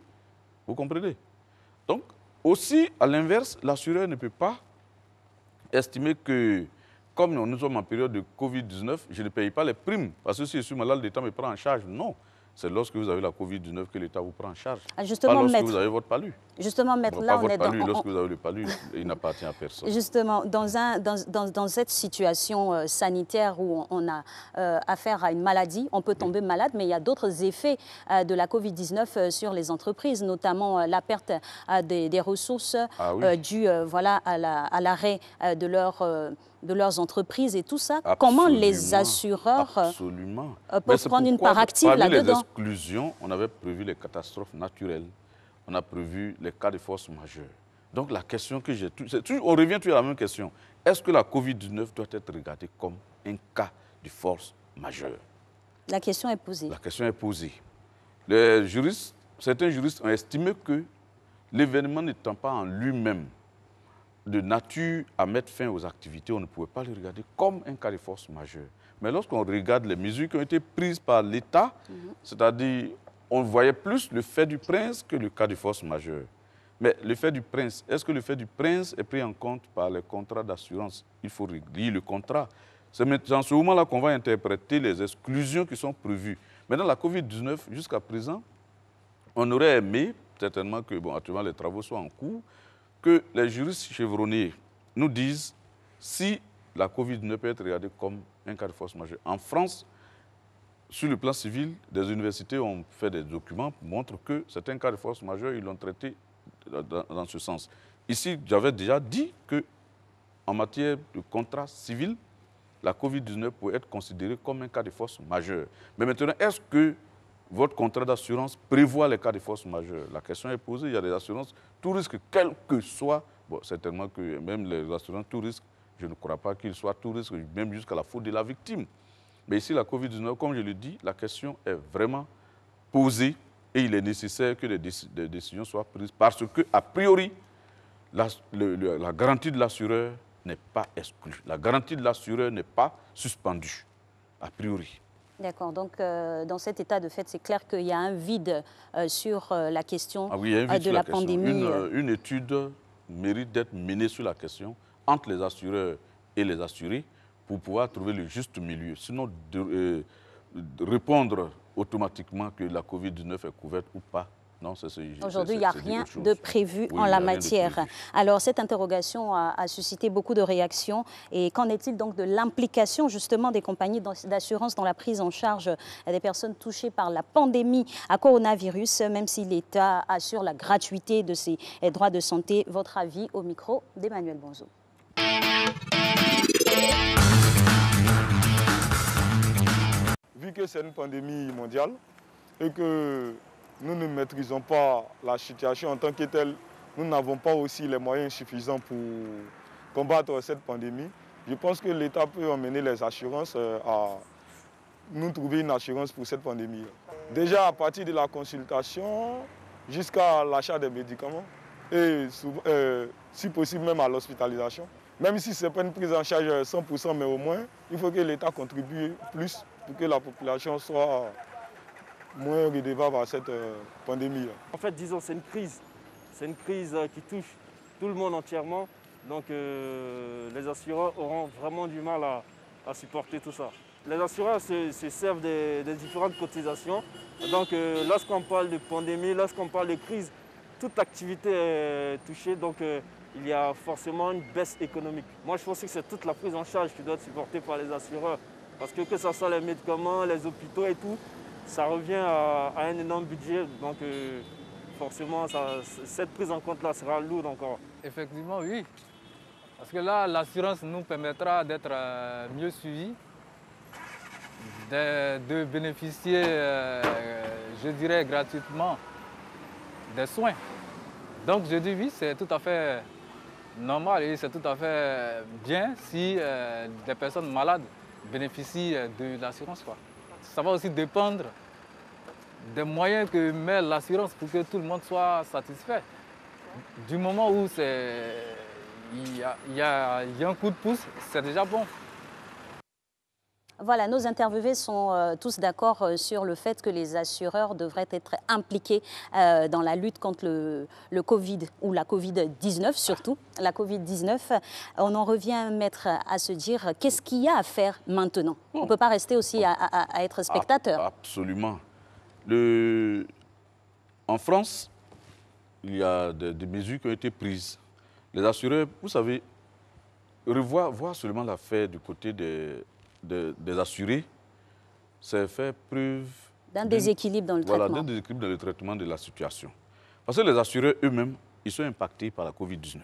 Vous comprenez? Donc, aussi, à l'inverse, l'assureur ne peut pas estimer que, comme nous sommes en période de Covid-19, je ne paye pas les primes, parce que si je suis malade, l'État me prend en charge. Non. C'est lorsque vous avez la Covid-19 que l'État vous prend en charge. Justement, pas lorsque vous avez votre palu. Justement, Maître, là, on est dans... Lorsque vous avez le palu, il n'appartient à personne. Justement, dans cette situation sanitaire où on a affaire à une maladie, on peut tomber malade, mais il y a d'autres effets de la Covid-19 sur les entreprises, notamment la perte des ressources dues à l'arrêt de leurs entreprises et tout ça. Absolument, comment les assureurs peuvent prendre une part active là-dedans? Parmi les exclusions, on avait prévu les catastrophes naturelles, on a prévu les cas de force majeure. Donc la question que j'ai... On revient toujours à la même question. Est-ce que la Covid-19 doit être regardée comme un cas de force majeure? La question est posée. La question est posée. Certains juristes ont estimé que l'événement n'étant pas en lui-même de nature à mettre fin aux activités, on ne pouvait pas le regarder comme un cas de force majeure. Mais lorsqu'on regarde les mesures qui ont été prises par l'État, c'est-à-dire on voyait plus le fait du prince que le cas de force majeure. Mais le fait du prince, est-ce que le fait du prince est pris en compte par les contrats d'assurance? Il faut lire le contrat. C'est dans ce moment-là qu'on va interpréter les exclusions qui sont prévues. Maintenant, la Covid-19, jusqu'à présent, on aurait aimé, certainement que, actuellement les travaux soient en cours, que les juristes chevronnés nous disent si la Covid-19 peut être regardée comme un cas de force majeure. En France, sur le plan civil, des universités ont fait des documents qui montrent que c'est un cas de force majeure, ils l'ont traité dans ce sens. Ici, j'avais déjà dit qu'en matière de contrat civil, la Covid-19 pourrait être considérée comme un cas de force majeure. Mais maintenant, est-ce que votre contrat d'assurance prévoit les cas de force majeure? La question est posée. Il y a des assurances, tout risque, quel que soit, bon, certainement que même les assurances, tout risque, je ne crois pas qu'il soit tout risque, même jusqu'à la faute de la victime. Mais ici, la Covid-19, comme je le dis, la question est vraiment posée et il est nécessaire que des décisions soient prises parce que, a priori, la garantie de l'assureur n'est pas exclue. La garantie de l'assureur n'est pas suspendue, a priori. D'accord. Donc, dans cet état de fait, c'est clair qu'il y a un vide sur la question de la pandémie. Une étude mérite d'être menée sur la question entre les assureurs et les assurés pour pouvoir trouver le juste milieu. Sinon, répondre automatiquement que la Covid-19 est couverte ou pas. Aujourd'hui, il n'y a rien de prévu en la matière. Alors, cette interrogation a suscité beaucoup de réactions. Et qu'en est-il donc de l'implication justement des compagnies d'assurance dans la prise en charge des personnes touchées par la pandémie à coronavirus, même si l'État assure la gratuité de ses droits de santé? Votre avis au micro d'Emmanuel Bonzo. Vu que c'est une pandémie mondiale et que nous ne maîtrisons pas la situation en tant que telle, nous n'avons pas aussi les moyens suffisants pour combattre cette pandémie. Je pense que l'État peut emmener les assurances à nous trouver une assurance pour cette pandémie. Déjà à partir de la consultation jusqu'à l'achat des médicaments et si possible même à l'hospitalisation. Même si ce n'est pas une prise en charge 100%, mais au moins, il faut que l'État contribue plus pour que la population soit moins redevable à cette pandémie. En fait, disons, c'est une crise. C'est une crise qui touche tout le monde entièrement. Donc, les assureurs auront vraiment du mal à supporter tout ça. Les assureurs se servent des différentes cotisations. Donc, lorsqu'on parle de pandémie, lorsqu'on parle de crise, toute activité est touchée. Donc, il y a forcément une baisse économique. Moi, je pense que c'est toute la prise en charge qui doit être supportée par les assureurs. Parce que ce soit les médicaments, les hôpitaux et tout, ça revient à un énorme budget, donc forcément, cette prise en compte-là sera lourde encore. Effectivement, oui. Parce que là, l'assurance nous permettra d'être mieux suivis, de bénéficier, je dirais, gratuitement des soins. Donc, je dis oui, c'est tout à fait normal et c'est tout à fait bien si des personnes malades bénéficient de l'assurance. Ça va aussi dépendre des moyens que met l'assurance pour que tout le monde soit satisfait. Du moment où il y a un coup de pouce, c'est déjà bon. Voilà, nos interviewés sont tous d'accord sur le fait que les assureurs devraient être impliqués dans la lutte contre le Covid ou la Covid-19 surtout. La Covid-19, on en revient, maître, à se dire qu'est-ce qu'il y a à faire maintenant? On ne peut pas rester aussi à être spectateur. Absolument. En France, il y a des mesures qui ont été prises. Les assureurs, vous savez, voir seulement l'affaire du côté des assurés, c'est faire preuve d'un déséquilibre dans le traitement. Voilà, d'un déséquilibre dans le traitement de la situation. Parce que les assureurs eux-mêmes, ils sont impactés par la Covid-19.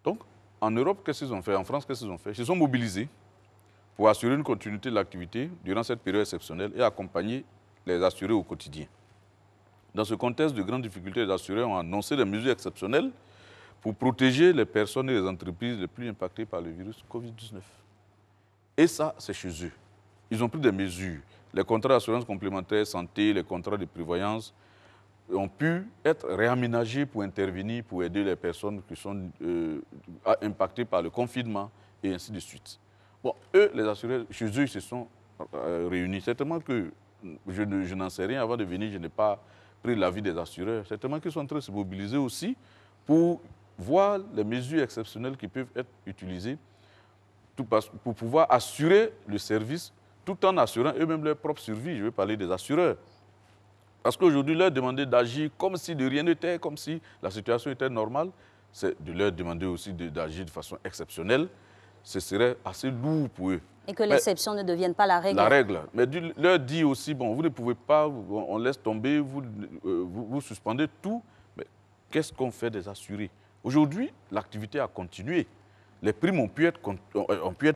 Donc, en Europe, qu'est-ce qu'ils ont fait? En France, qu'est-ce qu'ils ont fait? Ils se sont mobilisés pour assurer une continuité de l'activité durant cette période exceptionnelle et accompagner les assurés au quotidien. Dans ce contexte de grandes difficultés, les assureurs ont annoncé des mesures exceptionnelles pour protéger les personnes et les entreprises les plus impactées par le virus Covid-19. Et ça, c'est chez eux. Ils ont pris des mesures. Les contrats d'assurance complémentaire santé, les contrats de prévoyance ont pu être réaménagés pour intervenir, pour aider les personnes qui sont impactées par le confinement et ainsi de suite. Bon, eux, les assureurs, chez eux, ils se sont réunis. Certainement que je n'en sais rien. Avant de venir, je n'ai pas pris l'avis des assureurs. Certainement qu'ils sont en train de se mobiliser aussi pour voir les mesures exceptionnelles qui peuvent être utilisées pour pouvoir assurer le service tout en assurant eux-mêmes leur propre survie. Je vais parler des assureurs. Parce qu'aujourd'hui, leur demander d'agir comme si de rien n'était, comme si la situation était normale, c'est de leur demander aussi d'agir de façon exceptionnelle. Ce serait assez lourd pour eux. Et que l'exception ne devienne pas la règle. La règle. Mais leur dit aussi, bon, vous ne pouvez pas, on laisse tomber, vous suspendez tout. Mais qu'est-ce qu'on fait des assurés? Aujourd'hui, l'activité a continué. les primes ont pu être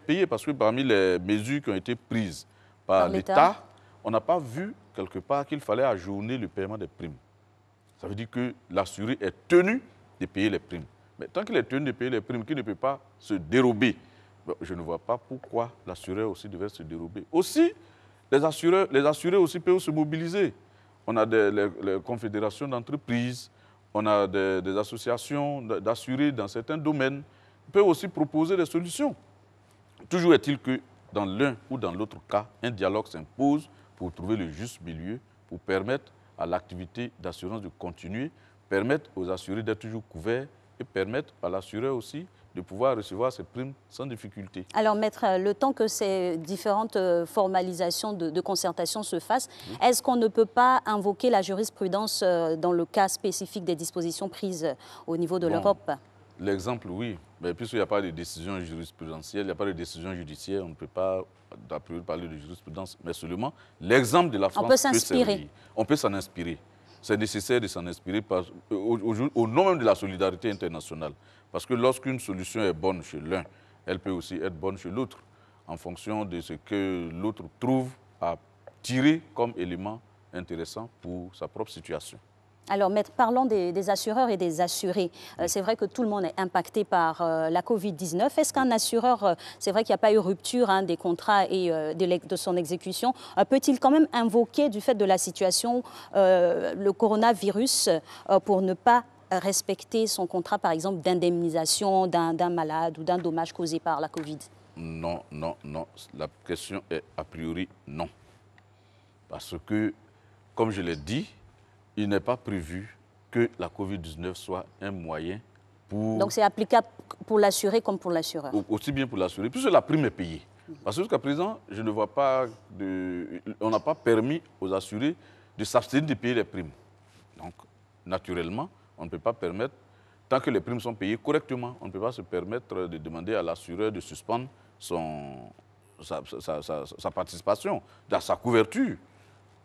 payées parce que parmi les mesures qui ont été prises par l'État, on n'a pas vu quelque part qu'il fallait ajourner le paiement des primes. Ça veut dire que l'assuré est tenu de payer les primes. Mais tant qu'il est tenu de payer les primes, qu'il ne peut pas se dérober, je ne vois pas pourquoi l'assureur aussi devait se dérober. Aussi, les assurés aussi peuvent se mobiliser. On a les confédérations d'entreprises, on a des associations d'assurés dans certains domaines. Ils peuvent aussi proposer des solutions. Toujours est-il que dans l'un ou dans l'autre cas, un dialogue s'impose pour trouver le juste milieu, pour permettre à l'activité d'assurance de continuer, permettre aux assurés d'être toujours couverts et permettre à l'assureur aussi de pouvoir recevoir ces primes sans difficulté. Alors, Maître, le temps que ces différentes formalisations de concertation se fassent, est-ce qu'on ne peut pas invoquer la jurisprudence dans le cas spécifique des dispositions prises au niveau de l'Europe? L'exemple, oui. Mais puisqu'il n'y a pas de décision jurisprudentielle, il n'y a pas de décision judiciaire, on ne peut pas parler de jurisprudence, mais seulement l'exemple de la France peut s'inspirer. On peut s'en inspirer. C'est nécessaire de s'en inspirer au nom même de la solidarité internationale. Parce que lorsqu'une solution est bonne chez l'un, elle peut aussi être bonne chez l'autre, en fonction de ce que l'autre trouve à tirer comme élément intéressant pour sa propre situation. Alors, Maître, parlons des assureurs et des assurés. C'est vrai que tout le monde est impacté par la Covid-19. Est-ce qu'un assureur, c'est vrai qu'il n'y a pas eu rupture des contrats et de son exécution, peut-il quand même invoquer du fait de la situation le coronavirus pour ne pas respecter son contrat, par exemple, d'indemnisation d'un malade ou d'un dommage causé par la Covid? Non, non, non. La question est a priori non. Parce que, comme je l'ai dit, il n'est pas prévu que la Covid-19 soit un moyen pour... Donc c'est applicable pour l'assuré comme pour l'assureur? Aussi bien pour l'assuré, puisque la prime est payée. Parce que jusqu'à présent, je ne vois pas on n'a pas permis aux assurés de s'abstenir de payer les primes. Donc, naturellement, on ne peut pas permettre, tant que les primes sont payées correctement, on ne peut pas se permettre de demander à l'assureur de suspendre sa participation, sa couverture.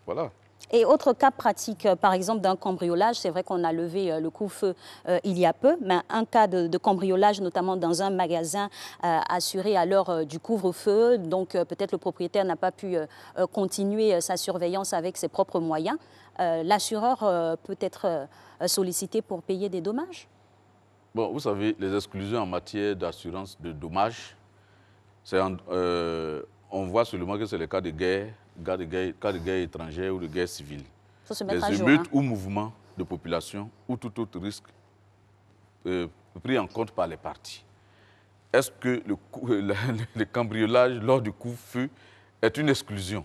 Voilà. Et autre cas pratique, par exemple, d'un cambriolage, c'est vrai qu'on a levé le couvre-feu il y a peu, mais un cas de cambriolage, notamment dans un magasin assuré à l'heure du couvre-feu, donc peut-être le propriétaire n'a pas pu continuer sa surveillance avec ses propres moyens. L'assureur peut être sollicité pour payer des dommages? Bon, vous savez, les exclusions en matière d'assurance de dommages, on voit seulement que c'est le cas de guerre, cas de guerre étrangère ou de guerre civile. Les émeutes ou mouvements de population ou tout autre risque pris en compte par les parties. Est-ce que le cambriolage lors du couvre-feu est une exclusion?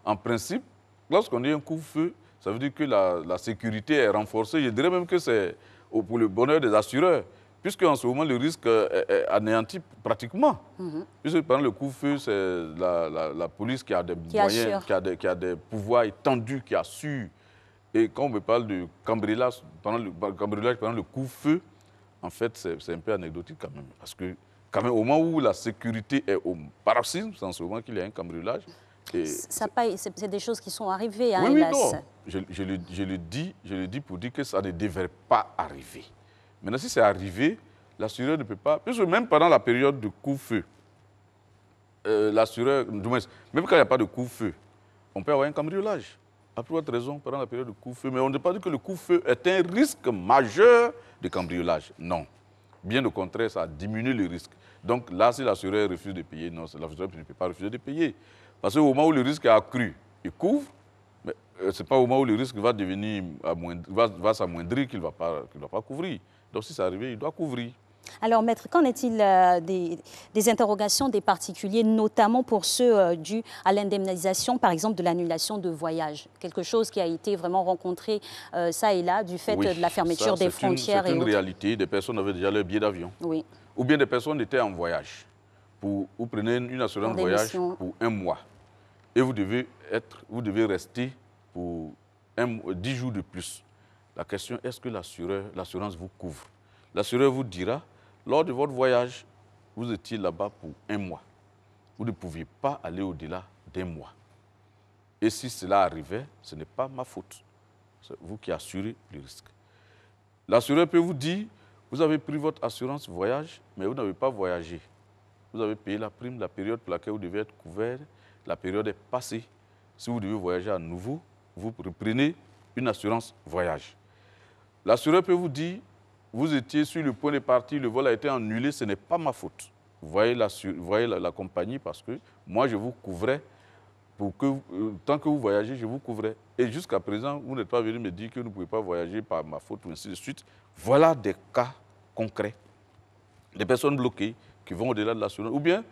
En principe, lorsqu'on dit un couvre-feu, ça veut dire que la sécurité est renforcée. Je dirais même que c'est pour le bonheur des assureurs, puisque en ce moment, le risque est anéanti pratiquement. Puisque pendant le couvre-feu, c'est la police qui a des moyens, qui a des pouvoirs étendus, qui assure. Et quand on me parle de cambriolage pendant le couvre-feu, en fait, c'est un peu anecdotique quand même. Parce que quand même, au moment où la sécurité est au paroxysme, c'est en ce moment qu'il y a un cambriolage. C'est des choses qui sont arrivées, oui, hélas. Oui, non. Je le dis pour dire que ça ne devrait pas arriver. Maintenant, si c'est arrivé, l'assureur ne peut pas... Puisque même pendant la période de couvre-feu, l'assureur... Même quand il n'y a pas de couvre-feu, on peut avoir un cambriolage. À plus haute raison, pendant la période de couvre-feu. Mais on ne peut pas dire que le couvre-feu est un risque majeur de cambriolage. Non. Bien au contraire, ça diminue le risque. Donc là, si l'assureur refuse de payer, non, l'assureur ne peut pas refuser de payer. Parce qu'au moment où le risque est accru, il couvre, mais ce n'est pas au moment où le risque va s'amoindrir qu'il ne va pas couvrir. Donc si c'est arrivé, il doit couvrir. Alors, Maître, qu'en est-il des interrogations des particuliers, notamment pour ceux dus à l'indemnisation, par exemple, de l'annulation de voyage? Quelque chose qui a été vraiment rencontré ça et là, du fait de la fermeture des frontières. C'est une réalité. Des personnes avaient déjà leur billet d'avion. Oui. Ou bien des personnes étaient en voyage. Vous prenez une assurance de voyage pour 1 mois. Et vous devez rester pour 10 jours de plus. La question, est-ce que l'assurance vous couvre? L'assureur vous dira, lors de votre voyage, vous étiez là-bas pour 1 mois. Vous ne pouviez pas aller au-delà d'1 mois. Et si cela arrivait, ce n'est pas ma faute. C'est vous qui assurez le risque. L'assureur peut vous dire, Vous avez pris votre assurance voyage, mais vous n'avez pas voyagé. Vous avez payé la prime, la période pour laquelle vous devez être couvert, la période est passée. Si vous devez voyager à nouveau, vous reprenez une assurance voyage. L'assureur peut vous dire, vous étiez sur le point de partir, le vol a été annulé, ce n'est pas ma faute. Vous voyez la compagnie parce que moi, je vous couvrais, pour que, tant que vous voyagez, je vous couvrais. Et jusqu'à présent, vous n'êtes pas venu me dire que vous ne pouvez pas voyager par ma faute ou ainsi de suite. Voilà des cas concrets, des personnes bloquées qui vont au-delà de l'assurance. Ou bien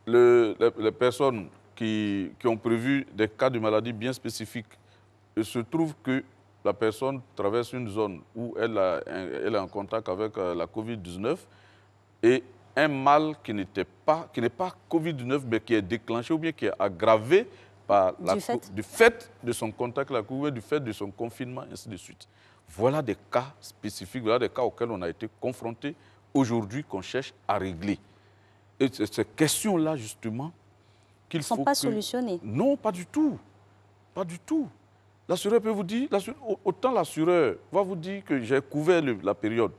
les personnes qui ont prévu des cas de maladie bien spécifiques. Il se trouve que la personne traverse une zone où elle est en contact avec la COVID-19 et un mal qui n'est pas COVID-19 mais qui est déclenché ou bien qui est aggravé par du fait de son contact avec la COVID, du fait de son confinement, ainsi de suite. Voilà des cas spécifiques, voilà des cas auxquels on a été confrontés aujourd'hui qu'on cherche à régler. Et ces questions-là, justement, qu'il faut... Ne sont pas solutionnées. Non, pas du tout. Pas du tout. L'assureur peut vous dire, autant l'assureur va vous dire que j'ai couvert la période.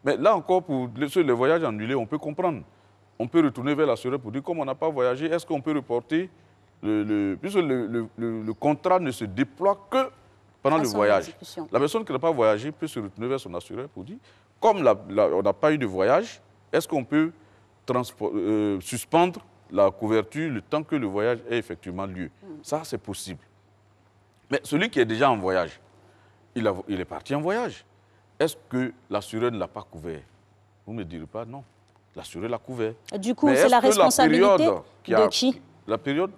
Mais là encore, pour les voyages annulés, on peut comprendre. On peut retourner vers l'assureur pour dire, comme on n'a pas voyagé, est-ce qu'on peut reporter puisque le contrat ne se déploie que pendant le voyage. La personne qui n'a pas voyagé peut se retourner vers son assureur pour dire, comme on n'a pas eu de voyage, est-ce qu'on peut suspendre la couverture le temps que le voyage ait effectivement lieu? Ça, c'est possible. Mais celui qui est déjà en voyage, il est parti en voyage. Est-ce que l'assureur ne l'a pas couvert? Vous ne me direz pas non. L'assureur l'a couvert. Du coup, c'est la responsabilité de qui? La période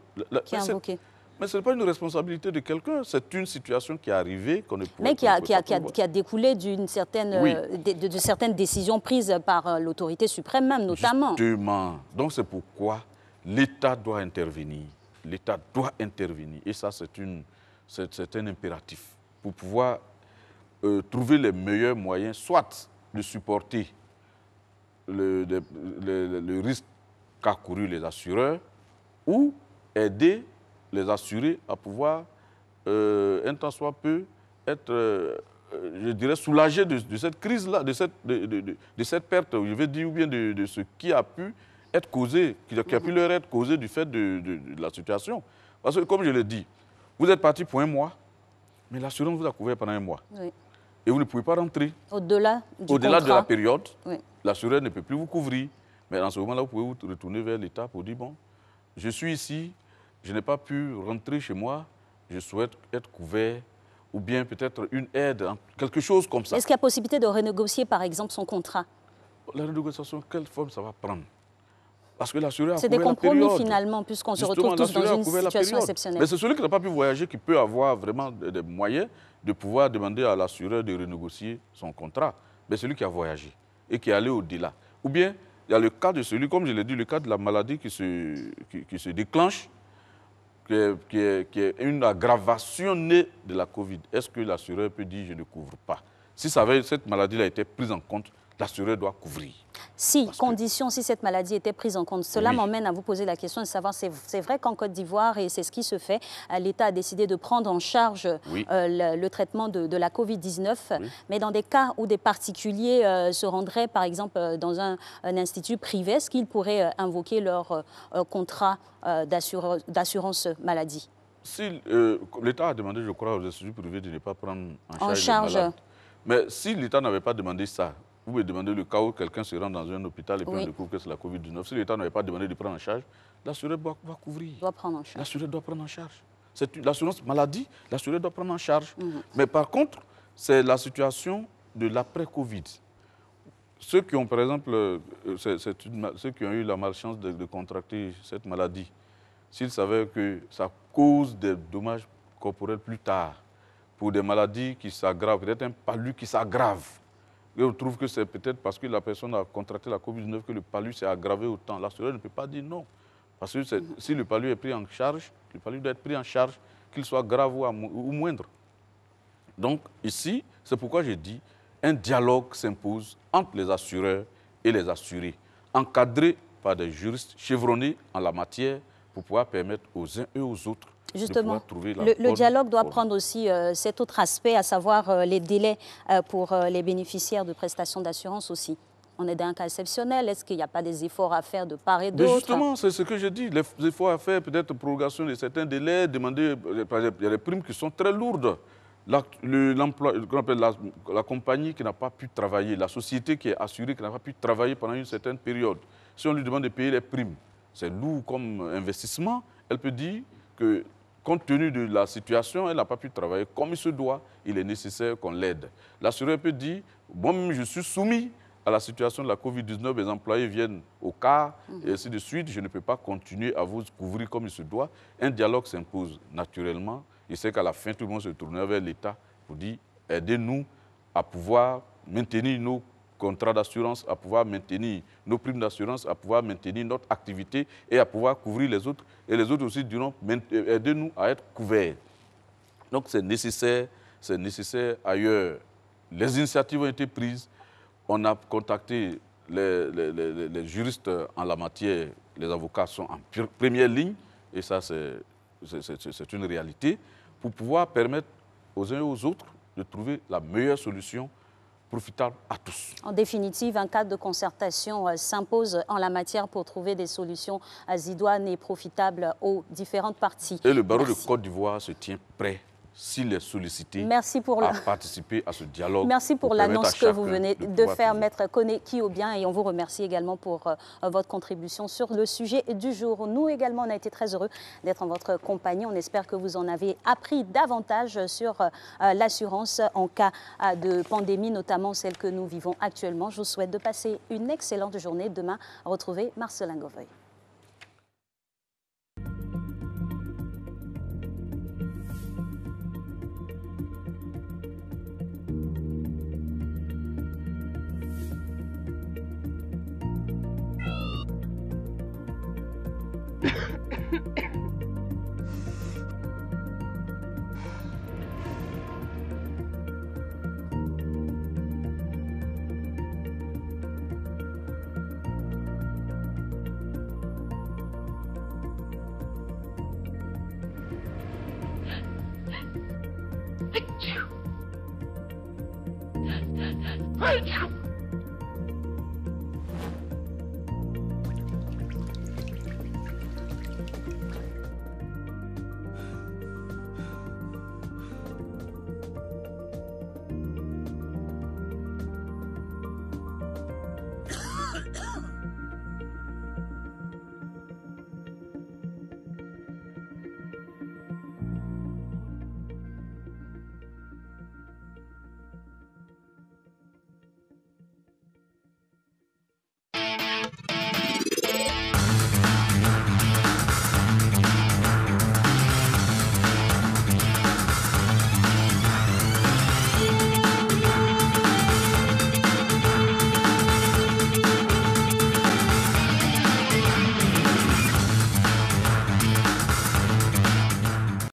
qui est invoquée. Mais ce n'est pas une responsabilité de quelqu'un, c'est une situation qui est arrivée qu'on ne pouvait pas. Mais qui a découlé d'une certaine, de certaines décisions prises par l'autorité suprême même, notamment. Justement. Donc c'est pourquoi l'État doit intervenir. L'État doit intervenir. Et ça, c'est un impératif pour pouvoir trouver les meilleurs moyens, soit de supporter le risque qu'a couru les assureurs, ou aider les assurés à pouvoir, un temps soit peu, être, je dirais, soulagés de cette crise-là, de cette perte, je vais dire, ou bien de ce qui a pu être causé, qui a pu leur être causé du fait de la situation. Parce que, comme je l'ai dit, vous êtes parti pour un mois, mais l'assurance vous a couvert pendant un mois. Oui. Et vous ne pouvez pas rentrer. Au-delà de la période, oui. L'assureur ne peut plus vous couvrir. Mais dans ce moment-là, vous pouvez vous retourner vers l'État pour dire, bon, je suis ici, je n'ai pas pu rentrer chez moi, je souhaite être couvert, ou bien peut-être une aide, quelque chose comme ça. Est-ce qu'il y a possibilité de renégocier, par exemple, son contrat? La renégociation, quelle forme ça va prendre? Parce que l'assureur a c'est des compromis finalement, puisqu'on se retrouve tous dans une situation exceptionnelle. Mais c'est celui qui n'a pas pu voyager qui peut avoir vraiment des moyens de pouvoir demander à l'assureur de renégocier son contrat. Mais celui qui a voyagé et qui est allé au-delà. Ou bien, il y a le cas de celui, comme je l'ai dit, le cas de la maladie qui se déclenche, qui est une aggravation née de la Covid. Est-ce que l'assureur peut dire « je ne couvre pas » ? Si cette maladie a été prise en compte, l'assureur doit couvrir. Si cette maladie était prise en compte, cela m'emmène à vous poser la question de savoir, c'est vrai qu'en Côte d'Ivoire, et c'est ce qui se fait, l'État a décidé de prendre en charge le traitement de la Covid-19, mais dans des cas où des particuliers se rendraient, par exemple, dans un institut privé, est-ce qu'ils pourraient invoquer leur contrat d'assurance maladie? Si l'État a demandé, je crois, aux instituts privés de ne pas prendre en charge les malades. Mais si l'État n'avait pas demandé ça, vous pouvez demander le cas où quelqu'un se rend dans un hôpital et puis on découvre que c'est la Covid-19. Si l'État n'avait pas demandé de prendre en charge, l'assureur doit couvrir. Doit prendre en charge. L'assureur doit prendre en charge. C'est l'assurance maladie, l'assureur doit prendre en charge. Mais par contre, c'est la situation de l'après-Covid. Ceux qui ont, par exemple, ceux qui ont eu la malchance de contracter cette maladie, s'ils savaient que ça cause des dommages corporels plus tard, pour des maladies qui s'aggravent, peut-être un palu qui s'aggrave, et on trouve que c'est peut-être parce que la personne a contracté la COVID-19 que le palu s'est aggravé autant. L'assureur ne peut pas dire non. Parce que si le palu est pris en charge, le palu doit être pris en charge, qu'il soit grave ou moindre. Donc ici, c'est pourquoi j'ai dit, un dialogue s'impose entre les assureurs et les assurés, encadré par des juristes chevronnés en la matière pour pouvoir permettre aux uns et aux autres Justement, trouver la le dialogue doit forme. prendre aussi cet autre aspect, à savoir les délais pour les bénéficiaires de prestations d'assurance aussi. On est dans un cas exceptionnel. Est-ce qu'il n'y a pas des efforts à faire de part et d'autre? Justement, c'est ce que je dis. Les efforts à faire, peut-être prorogation de certains délais, demander, par exemple, il y a des primes qui sont très lourdes. La compagnie qui n'a pas pu travailler, la société qui est assurée qui n'a pas pu travailler pendant une certaine période, si on lui demande de payer les primes, c'est lourd comme investissement, elle peut dire que compte tenu de la situation, elle n'a pas pu travailler comme il se doit, il est nécessaire qu'on l'aide. L'assureur peut dire, moi-même je suis soumis à la situation de la Covid-19, les employés viennent au cas, et ainsi de suite, je ne peux pas continuer à vous couvrir comme il se doit. Un dialogue s'impose naturellement. Je sais qu'à la fin, tout le monde se tournera vers l'État pour dire, aidez-nous à pouvoir maintenir nos contrats d'assurance, à pouvoir maintenir nos primes d'assurance, à pouvoir maintenir notre activité et à pouvoir couvrir les autres. Et les autres aussi diront, aidez-nous à être couverts. Donc c'est nécessaire ailleurs. Les initiatives ont été prises. On a contacté les juristes en la matière. Les avocats sont en première ligne. Et ça, c'est une réalité. Pour pouvoir permettre aux uns et aux autres de trouver la meilleure solution profitable à tous. En définitive, un cadre de concertation s'impose en la matière pour trouver des solutions idoines et profitables aux différentes parties. Et le barreau de Côte d'Ivoire se tient prêt, s'il est sollicité, à participer à ce dialogue. Merci pour l'annonce que vous venez de faire, Maître Koné Kiobien, et on vous remercie également pour votre contribution sur le sujet du jour. Nous également, on a été très heureux d'être en votre compagnie. On espère que vous en avez appris davantage sur l'assurance en cas de pandémie, notamment celle que nous vivons actuellement. Je vous souhaite de passer une excellente journée. Demain, retrouvez Marcelin Govoy. Achoo!